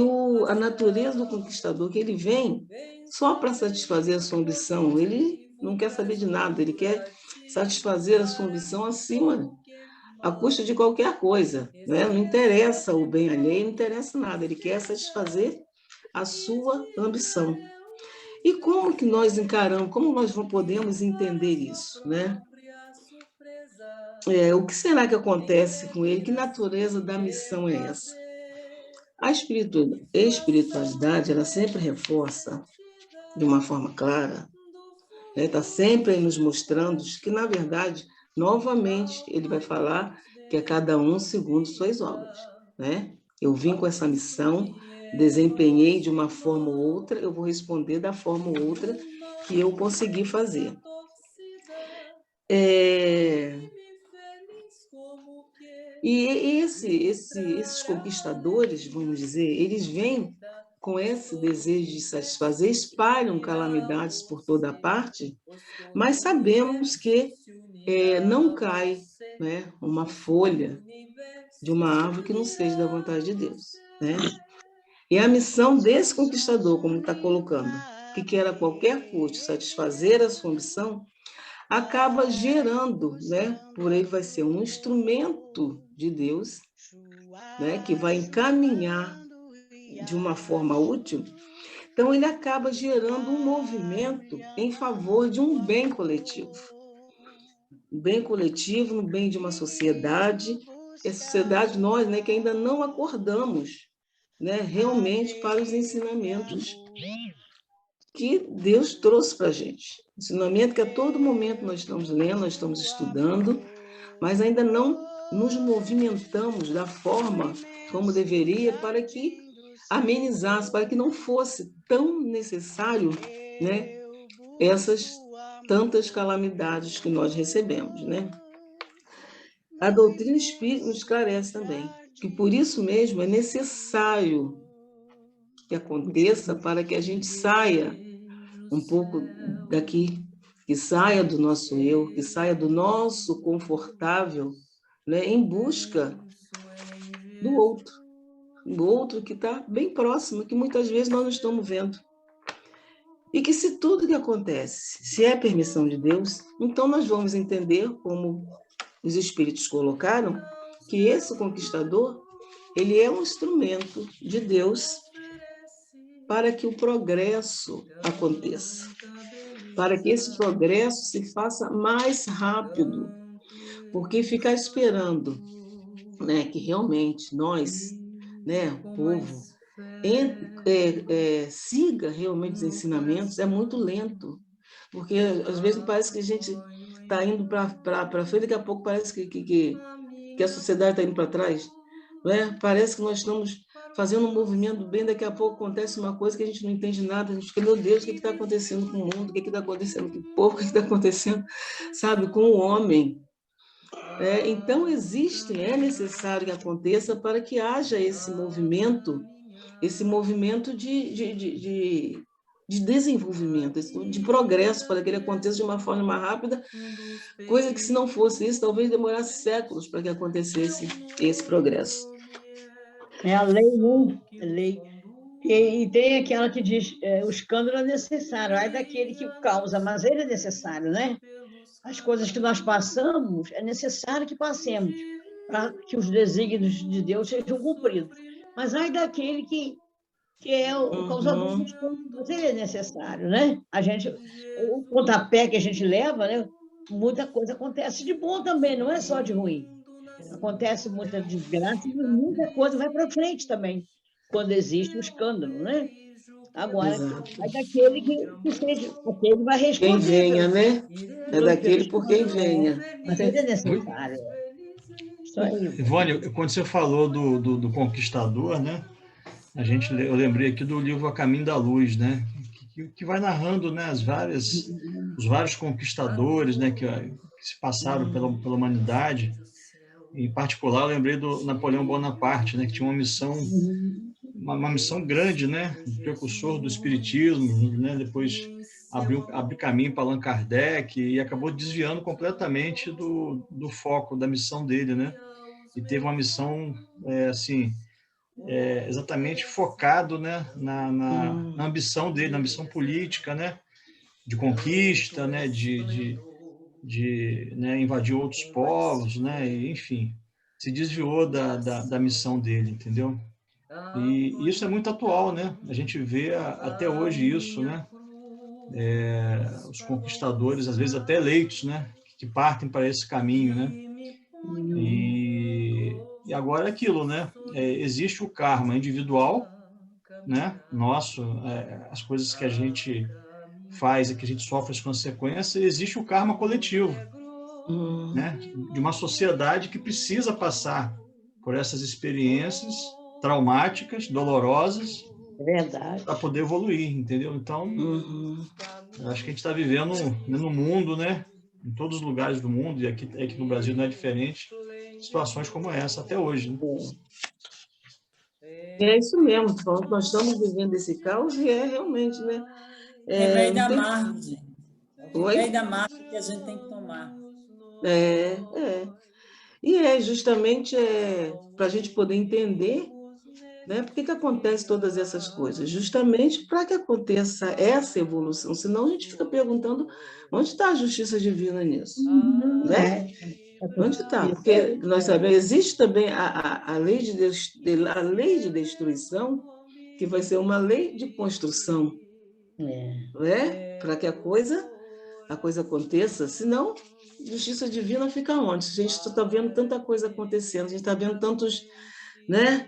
a natureza do conquistador, que ele vem só para satisfazer a sua ambição, ele não quer saber de nada, ele quer satisfazer a sua ambição acima, à custa de qualquer coisa, né? Não interessa o bem alheio, não interessa nada, ele quer satisfazer a sua ambição. E como que nós encaramos, como nós podemos entender isso, né? O que será que acontece com ele? Que natureza da missão é essa? A espiritualidade, ela sempre reforça, de uma forma clara, está sempre nos mostrando que, na verdade, novamente, ele vai falar que é cada um segundo suas obras, né? Eu vim com essa missão, desempenhei de uma forma ou outra, eu vou responder da forma ou outra que eu consegui fazer. E esses conquistadores, vamos dizer, eles vêm com esse desejo de satisfazer, espalham calamidades por toda parte, mas sabemos que não cai, né, uma folha de uma árvore que não seja da vontade de Deus, né? E a missão desse conquistador, como ele está colocando, que quer a qualquer custo satisfazer a sua missão, acaba gerando, né, por ele vai ser um instrumento de Deus, né, que vai encaminhar de uma forma útil. Então, ele acaba gerando um movimento em favor de um bem coletivo. Um bem coletivo, no bem de uma sociedade. E a sociedade, nós, né, que ainda não acordamos, né, realmente para os ensinamentos que Deus trouxe para a gente. Ensinamento que a todo momento nós estamos lendo, nós estamos estudando, mas ainda não nos movimentamos da forma como deveria para que amenizasse, para que não fosse tão necessário, né, essas tantas calamidades que nós recebemos, né? A doutrina espírita nos esclarece também que por isso mesmo é necessário que aconteça para que a gente saia um pouco daqui, que saia do nosso eu, que saia do nosso confortável, né, em busca do outro que está bem próximo, que muitas vezes nós não estamos vendo. E que se tudo que acontece, se é permissão de Deus, então nós vamos entender, como os espíritos colocaram, que esse conquistador, ele é um instrumento de Deus para que o progresso aconteça, para que esse progresso se faça mais rápido, porque ficar esperando, né, que realmente nós, né, o povo, siga realmente os ensinamentos, é muito lento, porque às vezes parece que a gente está indo para frente, daqui a pouco parece que que a sociedade está indo para trás. Não é? Parece que nós estamos fazendo um movimento bem, daqui a pouco acontece uma coisa que a gente não entende nada, a gente fica, meu Deus, o que está acontecendo com o mundo, o que está acontecendo com o povo, o que está acontecendo, sabe, com o homem. Então, é necessário que aconteça para que haja esse movimento de desenvolvimento, de progresso, para que ele aconteça de uma forma mais rápida, coisa que, se não fosse isso, talvez demorasse séculos para que acontecesse esse progresso. É a lei, né? A lei. E tem aquela que diz, o escândalo é necessário, é daquele que o causa, mas ele é necessário, né? As coisas que nós passamos, é necessário que passemos, para que os desígnios de Deus sejam cumpridos. Mas ai daquele que é o causador dos escândalos, mas ele é necessário, né? O pontapé que a gente leva, né? Muita coisa acontece de bom também, não é só de ruim. Acontece muita desgraça, mas muita coisa vai para frente também, quando existe um escândalo, né? Agora, é daquele que seja, porque ele vai responder. Quem venha, né? É daquele por quem venha. Mas ele é necessário. Isso aí. Ivone, quando você falou do Conquistador, né? Eu lembrei aqui do livro A Caminho da Luz, né? Que vai narrando, né, os vários conquistadores, né, que se passaram pela humanidade. Em particular, eu lembrei do Napoleão Bonaparte, né, que tinha uma missão grande, né, de precursor do espiritismo, né, depois abriu caminho para Allan Kardec e acabou desviando completamente do foco da missão dele, né, e teve uma missão exatamente focado, né, na ambição dele, na ambição política, né, de conquista, né, de invadir outros povos, né, e, enfim, se desviou da missão dele, entendeu? E isso é muito atual, né? A gente vê até hoje isso, né? Os conquistadores, às vezes até eleitos, né, que partem para esse caminho, né? E agora é aquilo, né? Existe o karma individual, né? Nosso, as coisas que a gente faz e que a gente sofre as consequências, existe o karma coletivo, né? De uma sociedade que precisa passar por essas experiências traumáticas, dolorosas, para poder evoluir, entendeu? Então, acho que a gente está vivendo no mundo, né? Em todos os lugares do mundo, e aqui no Brasil não é diferente, situações como essa até hoje, né? É isso mesmo, nós estamos vivendo esse caos e realmente, né? Remédio da margem. Remédio da margem que a gente tem que tomar. E justamente para a gente poder entender, né, por que acontece todas essas coisas, justamente para que aconteça essa evolução, senão a gente fica perguntando onde está a justiça divina nisso, né? Onde está? Porque nós sabemos, existe também a lei de destruição, que vai ser uma lei de construção, né? Para que a coisa aconteça, senão justiça divina fica onde? A gente está vendo tanta coisa acontecendo, a gente está vendo tantos, né?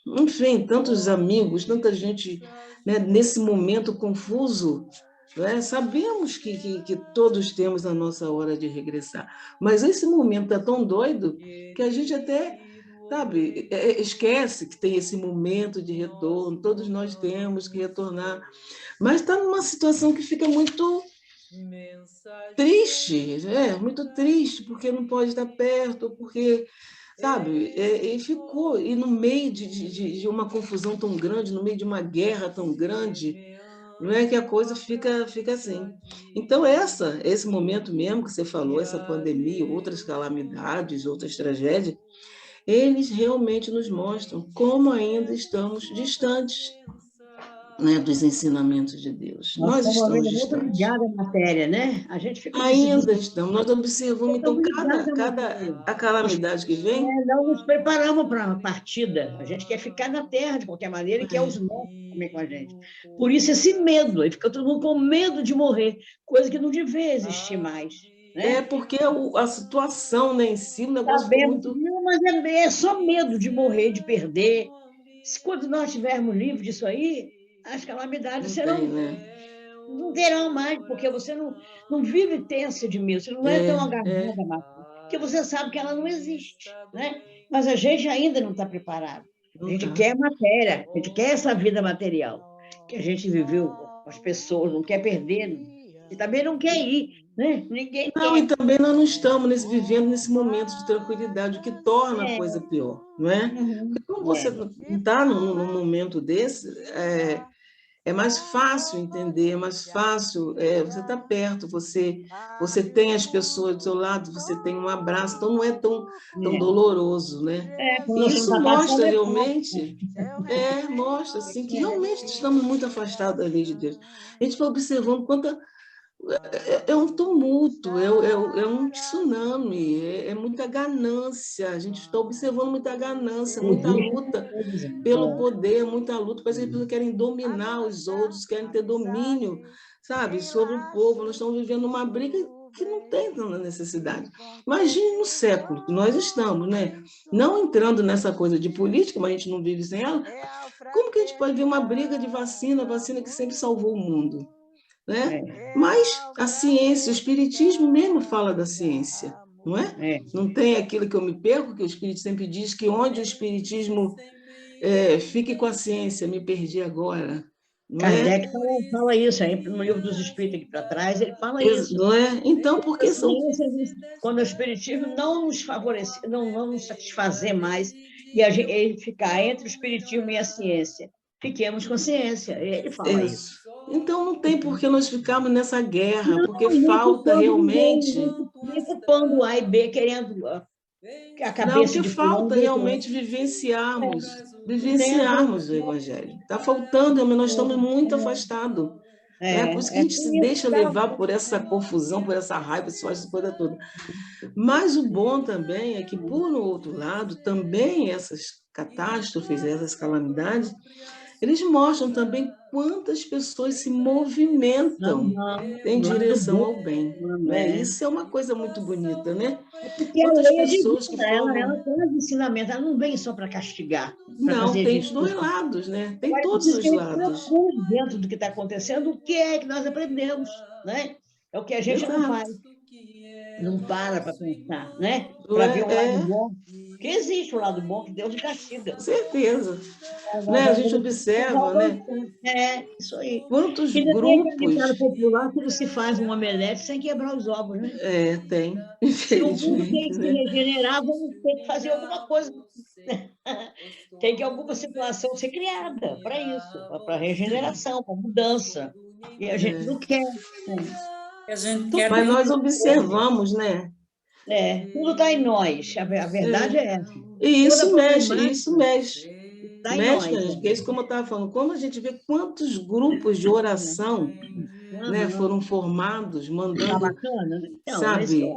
Enfim, tantos amigos, tanta gente, né, nesse momento confuso, né? Sabemos que todos temos a nossa hora de regressar, mas esse momento é tão doido que a gente até, sabe, esquece que tem esse momento de retorno, todos nós temos que retornar, mas está numa situação que fica muito triste, muito triste, porque não pode estar perto, porque, sabe, e ficou, e no meio de uma confusão tão grande, no meio de uma guerra tão grande, não é que a coisa fica assim. Então, esse momento mesmo que você falou, essa pandemia, outras calamidades, outras tragédias, eles realmente nos mostram como ainda estamos distantes, né, dos ensinamentos de Deus. Nós estamos distantes. Muito ligada à matéria, né? A gente fica ainda estamos. Nós observamos, então, cada calamidade que vem. Não nos preparamos para uma partida. A gente quer ficar na terra de qualquer maneira e quer os mortos comer com a gente. Por isso, esse medo. Aí fica todo mundo com medo de morrer, coisa que não devia existir mais. Né? Porque a situação, né, em si, o negócio muito... Não, mas é só medo de morrer, de perder. Quando nós estivermos livres disso aí, as calamidades não terão mais, porque você não vive tensa de medo, você não é tão agarrada mais. que você sabe que ela não existe, né? Mas a gente ainda não está preparado. A gente quer matéria, a gente quer essa vida material que a gente viveu com as pessoas, não quer perder, e também não quer ir, né? Ninguém Não, quer. e também nós não estamos vivendo nesse momento de tranquilidade, o que torna a coisa pior, não é? Porque quando você não está num momento desse, é mais fácil entender, é mais fácil, você está perto, você tem as pessoas do seu lado, você tem um abraço, então não é tão doloroso, né? Quando E você isso não está mostra passando, realmente, mostra assim, que realmente estamos muito afastados da lei de Deus. A gente vai observando quanta... É um tumulto, é um tsunami, é muita ganância. A gente está observando muita ganância, muita luta pelo poder, muita luta. Parece que as pessoas querem dominar os outros, querem ter domínio, sabe, sobre o povo. Nós estamos vivendo uma briga que não tem tanta necessidade. Imagine no século que nós estamos, né? Não entrando nessa coisa de política, mas a gente não vive sem ela. Como que a gente pode ver uma briga de vacina que sempre salvou o mundo? Né? Mas a ciência, o espiritismo mesmo fala da ciência, não é? Não tem aquilo que eu me perco, que o espírito sempre diz que onde o espiritismo fique com a ciência, me perdi agora. Não Kardec fala isso aí no livro dos Espíritos aqui para trás, ele fala isso. Não é? Então, porque são... Quando o espiritismo não nos favorece, não nos satisfazer mais, e a gente ficar entre o espiritismo e a ciência, fiquemos com ciência. Ele fala isso. Então, não tem por que nós ficarmos nessa guerra, porque falta realmente... Nem culpando A e B, querendo a cabeça não, porque falta realmente vivenciarmos o Evangelho. Está faltando, nós estamos muito afastados. Por isso que a gente se deixa levar por essa confusão, por essa raiva, essa coisa toda. Mas o bom também é que, por outro lado, também essas catástrofes, essas calamidades, eles mostram também quantas pessoas se movimentam em direção ao bem. Isso é uma coisa muito bonita, né? Quantas pessoas que formam... Ela traz ensinamento, ela não vem só para castigar. Não, tem os dois lados, né? Tem todos os lados. Dentro do que está acontecendo, o que é que nós aprendemos, né? É o que a gente não faz. Não para pensar, né? Para ver o lado bom. Porque existe o lado bom que Deus castiga. Com certeza. A gente observa, né? Isso aí. Quantos grupos... popular que não se faz um omelete sem quebrar os ovos, né? Tem. Se o mundo tem que se regenerar, vamos ter que fazer alguma coisa. Tem que alguma situação ser criada para isso, para regeneração, para mudança. E a gente não quer. Mas nós observamos, né? Tudo está em nós. A verdade é essa. E isso mexe. Tá mexe, porque isso, como eu estava falando, quando a gente vê quantos grupos de oração foram formados, mandando, então, sabe,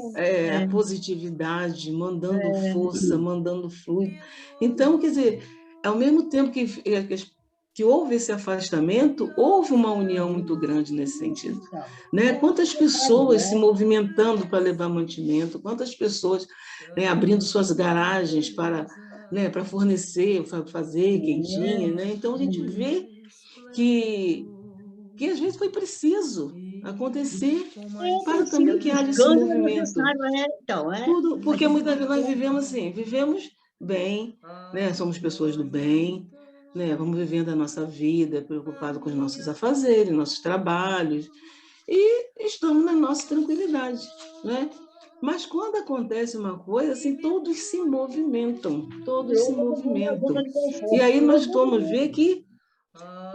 a positividade, mandando força, mandando fluido. Então, quer dizer, ao mesmo tempo que houve esse afastamento, houve uma união muito grande nesse sentido. Né? Quantas pessoas se movimentando para levar mantimento, quantas pessoas abrindo suas garagens para fornecer, para fazer quentinha. Né? Então, a gente vê que às vezes foi preciso acontecer para também que haja esse movimento. Tudo, porque muitas vezes nós vivemos assim, vivemos bem, somos pessoas do bem, vamos vivendo a nossa vida, preocupados com os nossos afazeres, nossos trabalhos, e estamos na nossa tranquilidade. Né? Mas quando acontece uma coisa, assim, todos se movimentam, E aí nós vamos ver que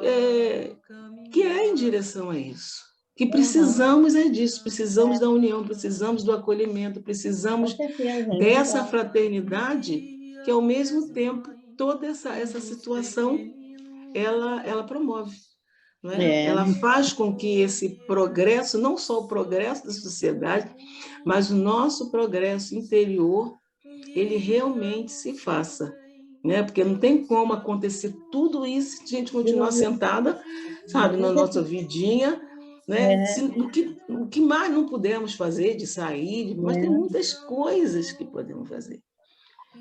é em direção a isso. Que precisamos disso, precisamos da união, precisamos do acolhimento, precisamos dessa fraternidade que, ao mesmo tempo, toda essa situação, ela promove. Ela faz com que esse progresso, não só o progresso da sociedade, mas o nosso progresso interior, ele realmente se faça. Porque não tem como acontecer tudo isso se a gente continuar sentada, sabe, na nossa vidinha, o que mais não pudermos fazer de sair, mas tem muitas coisas que podemos fazer.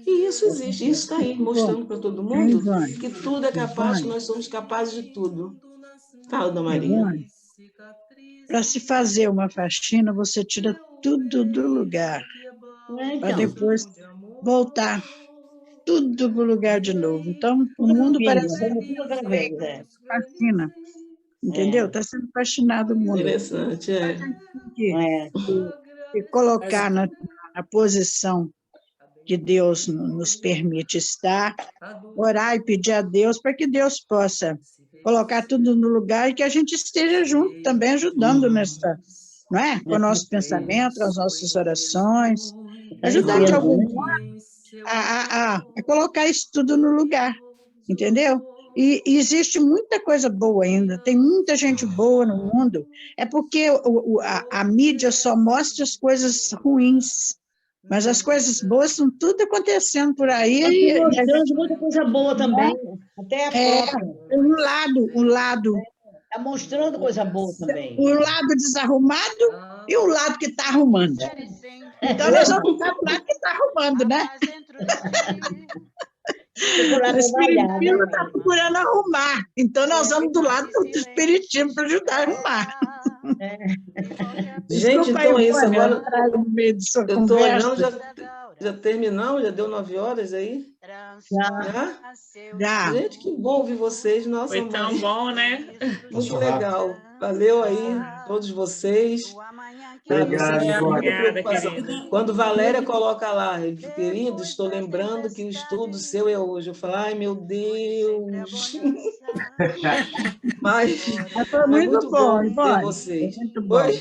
E isso existe, isso está aí, mostrando para todo mundo que tudo é capaz, que nós somos capazes de tudo. Fala, Dona Maria. Para se fazer uma faxina, você tira tudo do lugar. para Então, depois voltar tudo para o lugar de novo. Então, o mundo parece vamos tudo outra vez, fascina, entendeu? Está sendo fascinado o mundo. Interessante, A é. gente tem que É. se colocar na posição que Deus nos permite estar, orar e pedir a Deus para que Deus possa colocar tudo no lugar e que a gente esteja junto também ajudando nessa, não é? Com o nosso pensamento, com as nossas orações, ajudar de algum modo a colocar isso tudo no lugar, entendeu? E existe muita coisa boa ainda, tem muita gente boa no mundo, é porque a mídia só mostra as coisas ruins, mas as coisas boas estão tudo acontecendo por aí. Está mostrando muita coisa boa também, até a própria. Um lado. Está mostrando coisa boa também. O lado desarrumado e o lado que está arrumando. Então, nós vamos ficar do lado que está arrumando, né? O espiritismo está procurando arrumar. Então, nós vamos do lado do espiritismo para ajudar a arrumar. Gente, então é isso. Agora eu estou olhando, já terminamos? Já deu 9 horas aí? Já. Gente, que bom ouvir vocês. Nossa, Foi tão bom, né? Muito legal. Valeu aí, todos vocês. Obrigado, Obrigada, querida. Quando Valéria coloca lá, querido, estou lembrando que o estudo seu é hoje. Eu falo, ai, meu Deus. Mas foi muito bom ter vocês. Muito bom.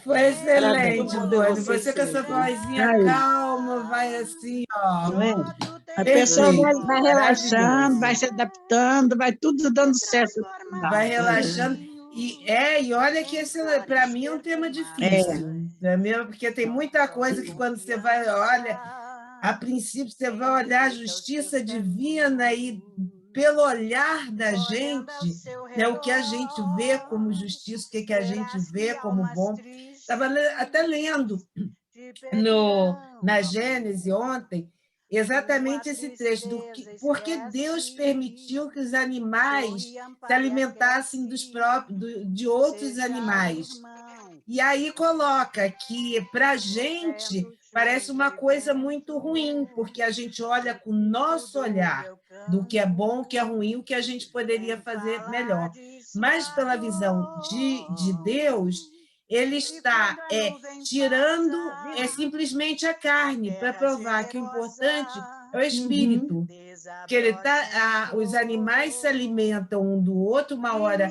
Foi excelente, Boni. Você com essa vozinha calma, vai assim, ó. Não é? A pessoa vai relaxando, vai se adaptando, vai tudo dando certo. Vai relaxando. E olha que esse, para mim, é um tema difícil. Não é mesmo? Porque tem muita coisa que quando você vai, olha, a princípio você vai olhar a justiça divina e pelo olhar da gente, né, o que a gente vê como justiça, o que a gente vê como bom. Estava até lendo na Gênesis ontem, exatamente esse trecho, porque Deus permitiu que os animais se alimentassem de outros animais. E aí coloca que, para a gente, parece uma coisa muito ruim, porque a gente olha com o nosso olhar do que é bom, o que é ruim, o que a gente poderia fazer melhor. Mas, pela visão de Deus, ele está tirando simplesmente a carne para provar que o importante é o espírito. Que ele os animais se alimentam um do outro, uma hora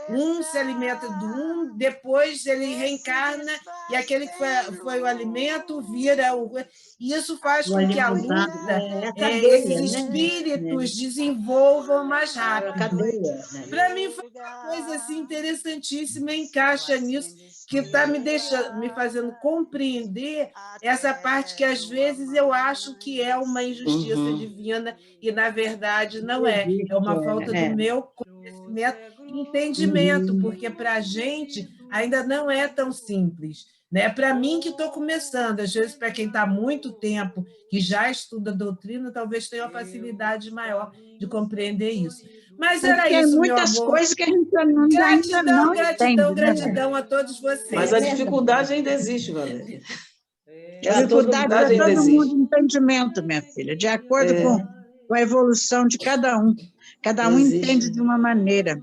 um se alimenta do um, depois ele reencarna e aquele que foi o alimento vira o... Isso faz com que a luta, esses espíritos desenvolvam mais rápido. Para mim foi uma coisa assim, interessantíssima, encaixa nisso, que está me fazendo compreender essa parte que às vezes eu acho que é uma injustiça divina e, na verdade, não é. É uma falta do meu conhecimento e entendimento, porque para a gente ainda não é tão simples. Né? Para mim, que estou começando, às vezes, para quem está há muito tempo, que já estuda doutrina, talvez tenha uma facilidade maior de compreender isso. Mas era isso, meu amor. Muitas coisas que a gente não gratidão a todos vocês. Mas a dificuldade ainda existe, Valéria. A dificuldade para todo mundo entendimento, minha filha, de acordo com a evolução de cada um. Cada um entende de uma maneira,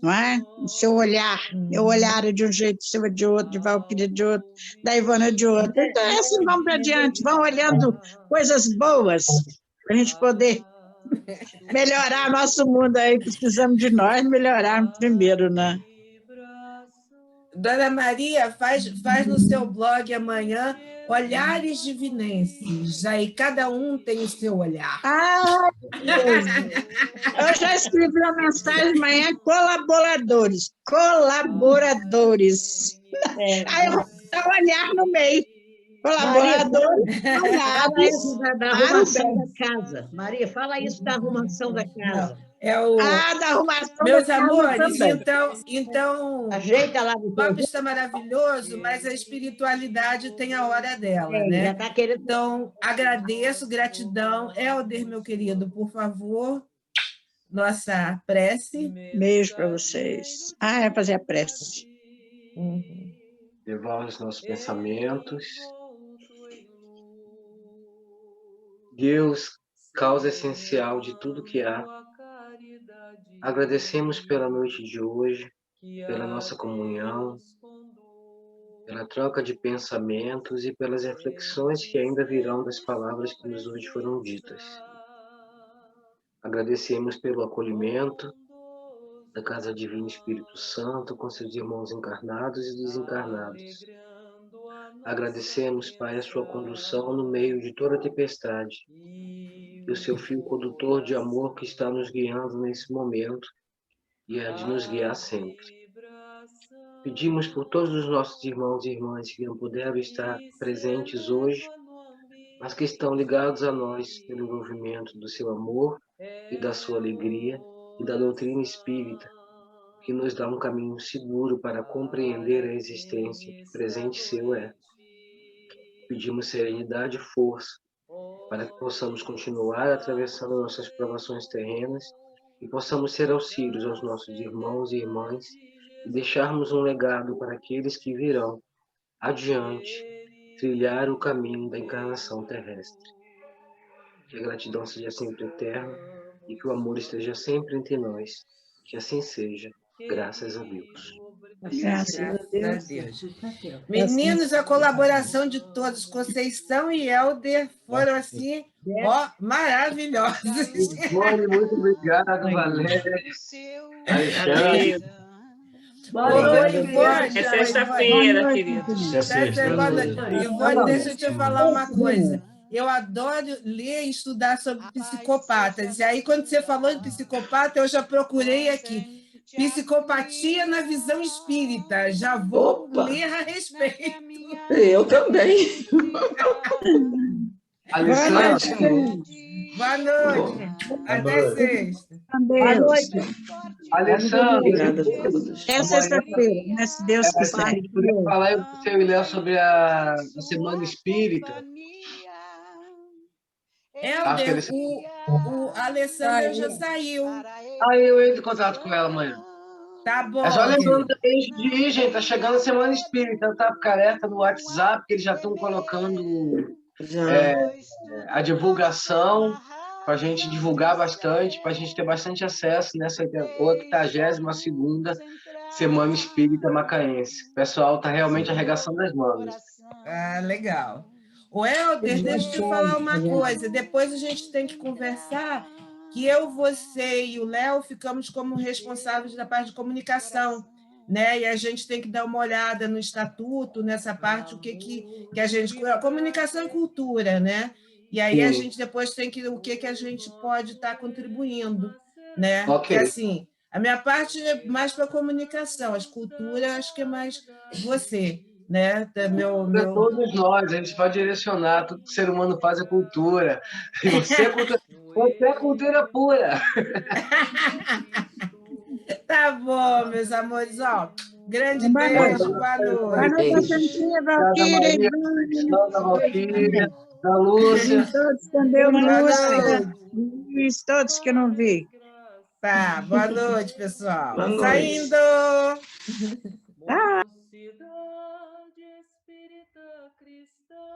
não é? O seu olhar, meu olhar é de um jeito, o seu é de outro, de Valquíria de outro, da Ivana de outro. Então, assim, vamos para adiante, vamos olhando coisas boas, para a gente poder melhorar nosso mundo aí, precisamos de nós melhorarmos primeiro, né? Dona Maria, faz no seu blog amanhã Olhares Divinenses. Aí cada um tem o seu olhar. Eu já escrevi uma mensagem amanhã, colaboradores. Aí eu vou dar um olhar no meio. Colaboradores, olhares. Da arrumação da casa. Maria, fala isso da arrumação da casa. Da arrumação meus da amores, casa então ajeita lá. O papo está maravilhoso, mas a espiritualidade tem a hora dela, né? Já tá querendo... Então, agradeço, gratidão. Helder, meu querido, por favor, nossa prece. Beijo para vocês. É fazer a prece. devolve os nossos pensamentos. Deus, causa essencial de tudo que há. Agradecemos pela noite de hoje, pela nossa comunhão, pela troca de pensamentos e pelas reflexões que ainda virão das palavras que nos hoje foram ditas. Agradecemos pelo acolhimento da Casa Divina Espírito Santo com seus irmãos encarnados e desencarnados. Agradecemos, Pai, a sua condução no meio de toda a tempestade e o seu fio condutor de amor que está nos guiando nesse momento e há de nos guiar sempre. Pedimos por todos os nossos irmãos e irmãs que não puderam estar presentes hoje, mas que estão ligados a nós pelo envolvimento do seu amor e da sua alegria e da doutrina espírita, que nos dá um caminho seguro para compreender a existência que presente seu é. Pedimos serenidade e força para que possamos continuar atravessando nossas provações terrenas e possamos ser auxílios aos nossos irmãos e irmãs e deixarmos um legado para aqueles que virão adiante trilhar o caminho da encarnação terrestre. Que a gratidão seja sempre eterna e que o amor esteja sempre entre nós. Que assim seja, graças a Deus. Graças a Deus. Meninos, a colaboração de todos, Conceição e Helder, foram assim, ó, maravilhosos. Ivone, muito obrigado, Valéria. Alexandre. É sexta-feira, querido. Ivone, deixa eu te falar uma coisa. Eu adoro ler e estudar sobre psicopatas. E aí, quando você falou de psicopata, eu já procurei aqui. Psicopatia na visão espírita. Já vou ler a respeito. Eu também. Boa noite. Até sexta. Boa noite. Alessandro, Obrigada a todos. É sexta-feira, né? Se Deus quiser. A gente podia falar, eu e o Léo, sobre a Semana Espírita. Helder, o Alessandro já saiu. Aí eu entro em contato com ela amanhã. Tá bom. É só lembrando também de ir, gente. Tá chegando a Semana Espírita, tá? Careca no WhatsApp, que eles já estão colocando a divulgação para a gente divulgar bastante, para a gente ter bastante acesso nessa 82ª Semana Espírita Macaense. O pessoal tá realmente arregaçando as mangas. Ah, legal. O Helder, deixa eu te falar uma coisa. Depois a gente tem que conversar que eu, você e o Léo ficamos como responsáveis da parte de comunicação, né? E a gente tem que dar uma olhada no estatuto, nessa parte, o que a gente... Comunicação e cultura, né? E aí a gente depois tem que... O que a gente pode estar contribuindo, né? Porque, assim, a minha parte é mais para comunicação, as culturas acho que é mais você, né? Todos nós, a gente pode direcionar, tudo que o ser humano faz é cultura. E você é cultura pura. Tá bom, meus amores, ó. Grande beijo, boa noite. Valquíria, da Lúcia. Todos também, Lúcia. Todos que eu não vi. Tá, boa noite, pessoal. Boa noite. Saindo! Cidade Espírita Cristã.